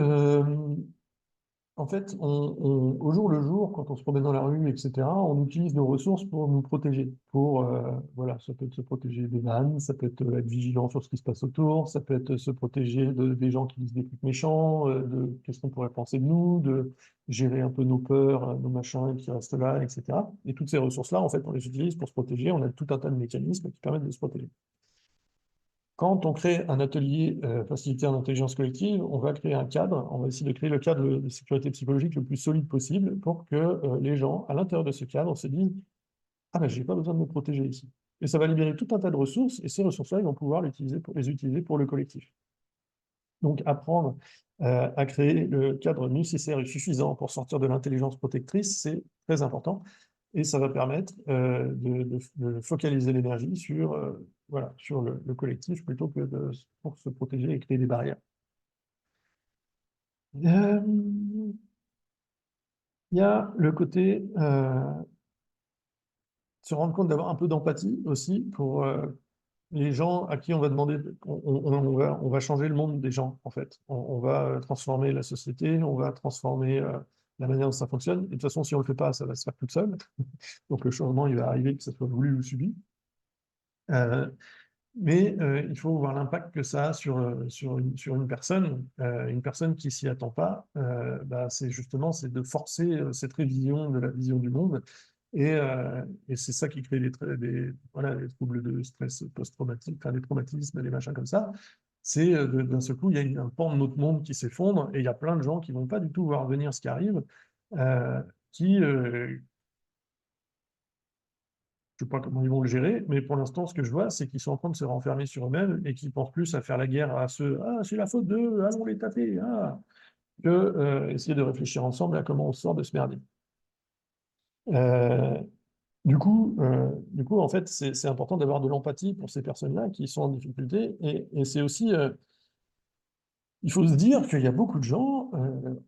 en fait, au jour le jour, quand on se promène dans la rue, etc., on utilise nos ressources pour nous protéger. Voilà, ça peut être se protéger des vannes, ça peut être vigilant sur ce qui se passe autour, ça peut être se protéger des gens qui disent des trucs méchants, de qu'est-ce qu'on pourrait penser de nous, de gérer un peu nos peurs, nos machins qui restent là, etc. Et toutes ces ressources-là, en fait, on les utilise pour se protéger. On a tout un tas de mécanismes qui permettent de se protéger. Quand on crée un atelier facilité en intelligence collective, on va créer un cadre, on va essayer de créer le cadre de sécurité psychologique le plus solide possible pour que les gens, à l'intérieur de ce cadre, se disent « Ah ben, j'ai pas besoin de me protéger ici ». Et ça va libérer tout un tas de ressources, et ces ressources-là, ils vont pouvoir les utiliser pour le collectif. Donc, apprendre à créer le cadre nécessaire et suffisant pour sortir de l'intelligence protectrice, c'est très important. Et ça va permettre de focaliser l'énergie sur, voilà, sur le collectif plutôt que pour se protéger et créer des barrières. Euh, Il y a le côté se rendre compte d'avoir un peu d'empathie aussi pour les gens à qui on va demander, on va changer le monde des gens, en fait. On va transformer la société, on va transformer la manière dont ça fonctionne. Et de toute façon, si on ne le fait pas, ça va se faire tout seul. Donc le changement, il va arriver, que ce soit voulu ou subi. Euh, mais il faut voir l'impact que ça a sur une personne qui s'y attend pas. Bah, c'est justement c'est de forcer cette révision de la vision du monde. Et c'est ça qui crée voilà, les troubles de stress post-traumatique, enfin, les traumatismes, les machins comme ça. C'est d'un seul coup, il y a un pan de notre monde qui s'effondre et il y a plein de gens qui vont pas du tout voir venir ce qui arrive, euh, qui, je ne sais pas comment ils vont le gérer, mais pour l'instant, ce que je vois, c'est qu'ils sont en train de se renfermer sur eux-mêmes et qu'ils pensent plus à faire la guerre à ceux, ah, c'est la faute d'eux, allons les taper, ah, que essayer de réfléchir ensemble à comment on sort de ce merdier. Euh, du coup, en fait, c'est important d'avoir de l'empathie pour ces personnes-là qui sont en difficulté et c'est aussi il faut se dire qu'il y a beaucoup de gens,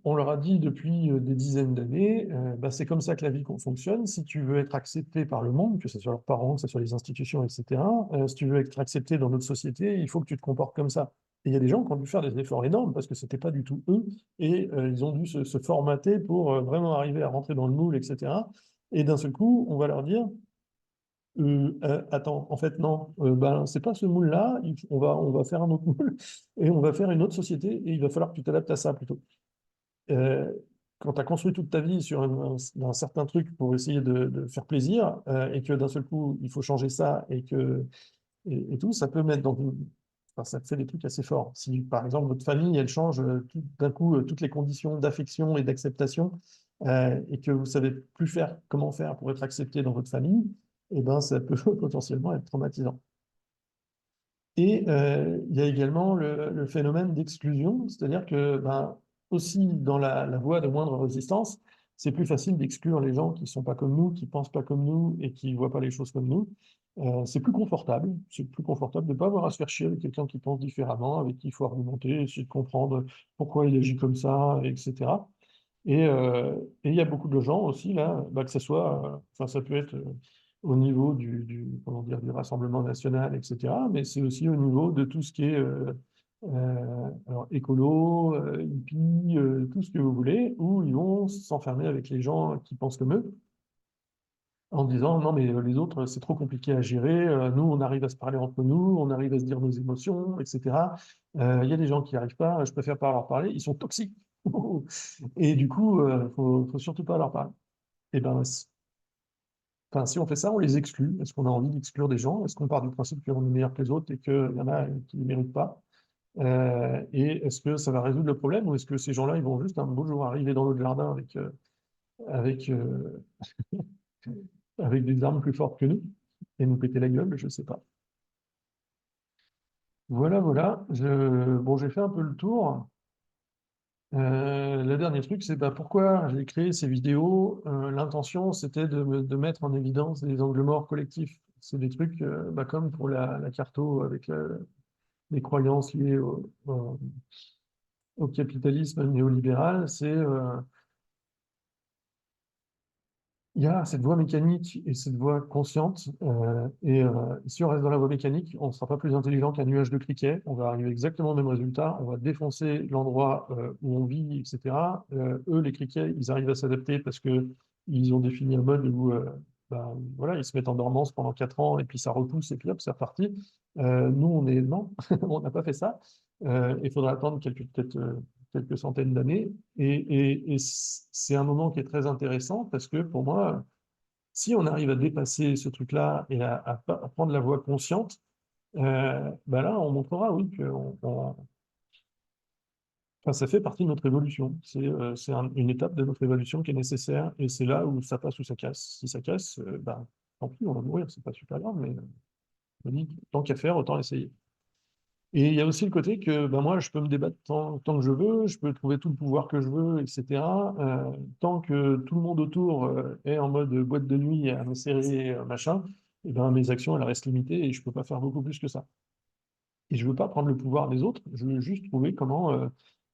on leur a dit depuis des dizaines d'années, bah, c'est comme ça que la vie fonctionne. Si tu veux être accepté par le monde, que ce soit leurs parents, que ce soit les institutions, etc., si tu veux être accepté dans notre société, il faut que tu te comportes comme ça. Et il y a des gens qui ont dû faire des efforts énormes parce que ce n'était pas du tout eux, et ils ont dû se formater pour vraiment arriver à rentrer dans le moule, etc. Et d'un seul coup, on va leur dire, attends, en fait, non, ben, c'est pas ce moule-là, on va faire un autre moule et on va faire une autre société et il va falloir que tu t'adaptes à ça plutôt. Euh, Quand tu as construit toute ta vie sur un certain truc pour essayer de faire plaisir et que d'un seul coup, il faut changer ça et tout, ça peut mettre enfin, ça fait des trucs assez forts. Si, par exemple, votre famille, elle change tout d'un coup toutes les conditions d'affection et d'acceptation et que vous savez plus faire comment faire pour être accepté dans votre famille, eh ben, ça peut potentiellement être traumatisant. Et il y a également le phénomène d'exclusion, c'est-à-dire que ben, aussi dans la voie de moindre résistance, c'est plus facile d'exclure les gens qui ne sont pas comme nous, qui ne pensent pas comme nous et qui ne voient pas les choses comme nous. C'est plus confortable de ne pas avoir à se faire chier avec quelqu'un qui pense différemment, avec qui il faut argumenter, essayer de comprendre pourquoi il agit comme ça, etc. Et il y a beaucoup de gens aussi, là, bah, que ce soit, enfin, ça peut être au niveau comment dire, du Rassemblement national, etc., mais c'est aussi au niveau de tout ce qui est alors, écolo, hippie, tout ce que vous voulez, où ils vont s'enfermer avec les gens qui pensent comme eux, en disant non, mais les autres, c'est trop compliqué à gérer, nous, on arrive à se parler entre nous, on arrive à se dire nos émotions, etc. Il y a des gens qui n'y arrivent pas, je préfère pas leur parler, ils sont toxiques. Et du coup, faut surtout pas leur parler. Et ben, enfin, si on fait ça, on les exclut. Est-ce qu'on a envie d'exclure des gens? Est-ce qu'on part du principe qu'on est meilleur que les autres et qu'il y en a qui ne méritent pas? Et est-ce que ça va résoudre le problème ou est-ce que ces gens-là, ils vont juste un beau jour arriver dans notre jardin avec, euh, avec des armes plus fortes que nous et nous péter la gueule? Je ne sais pas. Voilà, voilà. Bon, j'ai fait un peu le tour. Le dernier truc, c'est bah, pourquoi j'ai créé ces vidéos. L'intention, c'était de mettre en évidence des angles morts collectifs. C'est des trucs bah, comme pour la carto avec les croyances liées au capitalisme néolibéral. Il y a cette voie mécanique et cette voie consciente. Si on reste dans la voie mécanique, on ne sera pas plus intelligent qu'un nuage de criquets. On va arriver exactement au même résultat. On va défoncer l'endroit où on vit, etc. Eux, les criquets, ils arrivent à s'adapter parce qu'ils ont défini un mode où ben, voilà, ils se mettent en dormance pendant 4 ans et puis ça repousse et puis hop, c'est reparti. Nous, non, on n'a pas fait ça. Il faudra attendre peut-être quelques centaines d'années. Et c'est un moment qui est très intéressant parce que pour moi, si on arrive à dépasser ce truc-là et à prendre la voie consciente, bah là, on montrera, oui, que enfin, ça fait partie de notre évolution. C'est une étape de notre évolution qui est nécessaire, et c'est là où ça passe ou ça casse. Si ça casse, bah, tant pis, on va mourir, c'est pas super grave, mais je me dis, tant qu'à faire, autant essayer. Et il y a aussi le côté que ben moi, je peux me débattre tant que je veux, je peux trouver tout le pouvoir que je veux, etc. Tant que tout le monde autour est en mode boîte de nuit à me serrer, machin, et ben mes actions, elles restent limitées et je peux pas faire beaucoup plus que ça. Et je veux pas prendre le pouvoir des autres, je veux juste trouver comment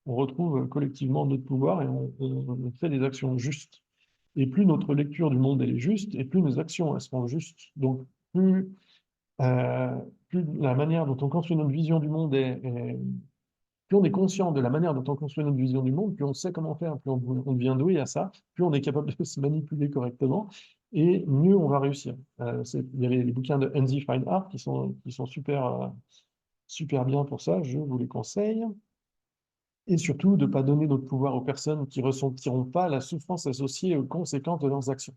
on retrouve collectivement notre pouvoir et on fait des actions justes. Et plus notre lecture du monde elle est juste, et plus nos actions elles seront justes. Donc plus euh, plus la manière dont on construit notre vision du monde plus on est conscient de la manière dont on construit notre vision du monde, plus on sait comment faire, plus on devient doué à ça, plus on est capable de se manipuler correctement, et mieux on va réussir. Il y a les bouquins de Andy Fine qui sont super, super bien pour ça, je vous les conseille. Et surtout, de ne pas donner notre pouvoir aux personnes qui ne ressentiront pas la souffrance associée aux conséquences de leurs actions.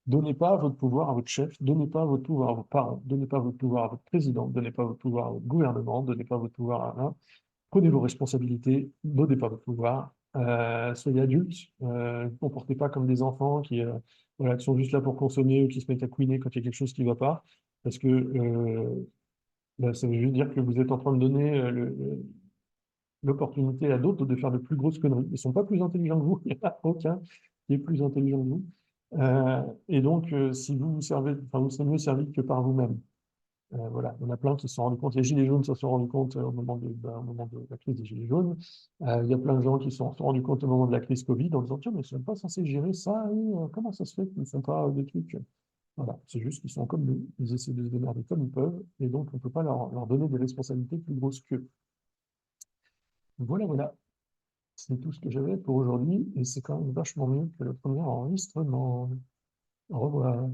Donnez pas votre pouvoir à votre chef, donnez pas votre pouvoir à vos parents, donnez pas votre pouvoir à votre président, donnez pas votre pouvoir à votre gouvernement, donnez pas votre pouvoir à un. Prenez vos responsabilités, donnez pas votre pouvoir, soyez adultes, ne vous comportez pas comme des enfants voilà, qui sont juste là pour consommer ou qui se mettent à couiner quand il y a quelque chose qui ne va pas, parce que bah, ça veut juste dire que vous êtes en train de donner l'opportunité à d'autres de faire de plus grosses conneries. Ils ne sont pas plus intelligents que vous, il n'y en a aucun qui est plus intelligent que vous. Et donc, si vous vous servez, enfin, vous serez mieux servi que par vous-même. Voilà, il y en a plein qui se sont rendus compte. Les Gilets jaunes se sont rendus compte au moment de la crise des Gilets jaunes. Il y a plein de gens qui se sont rendus compte au moment de la crise Covid en disant, tiens, mais ils ne sont pas censés gérer ça, et, comment ça se fait qu'ils ne font pas des trucs? Voilà, c'est juste qu'ils sont comme nous, ils essaient de se démerder comme ils peuvent, et donc on ne peut pas leur donner des responsabilités plus grosses qu'eux. Voilà, voilà. C'est tout ce que j'avais pour aujourd'hui, et c'est quand même vachement mieux que le premier enregistrement. Au revoir.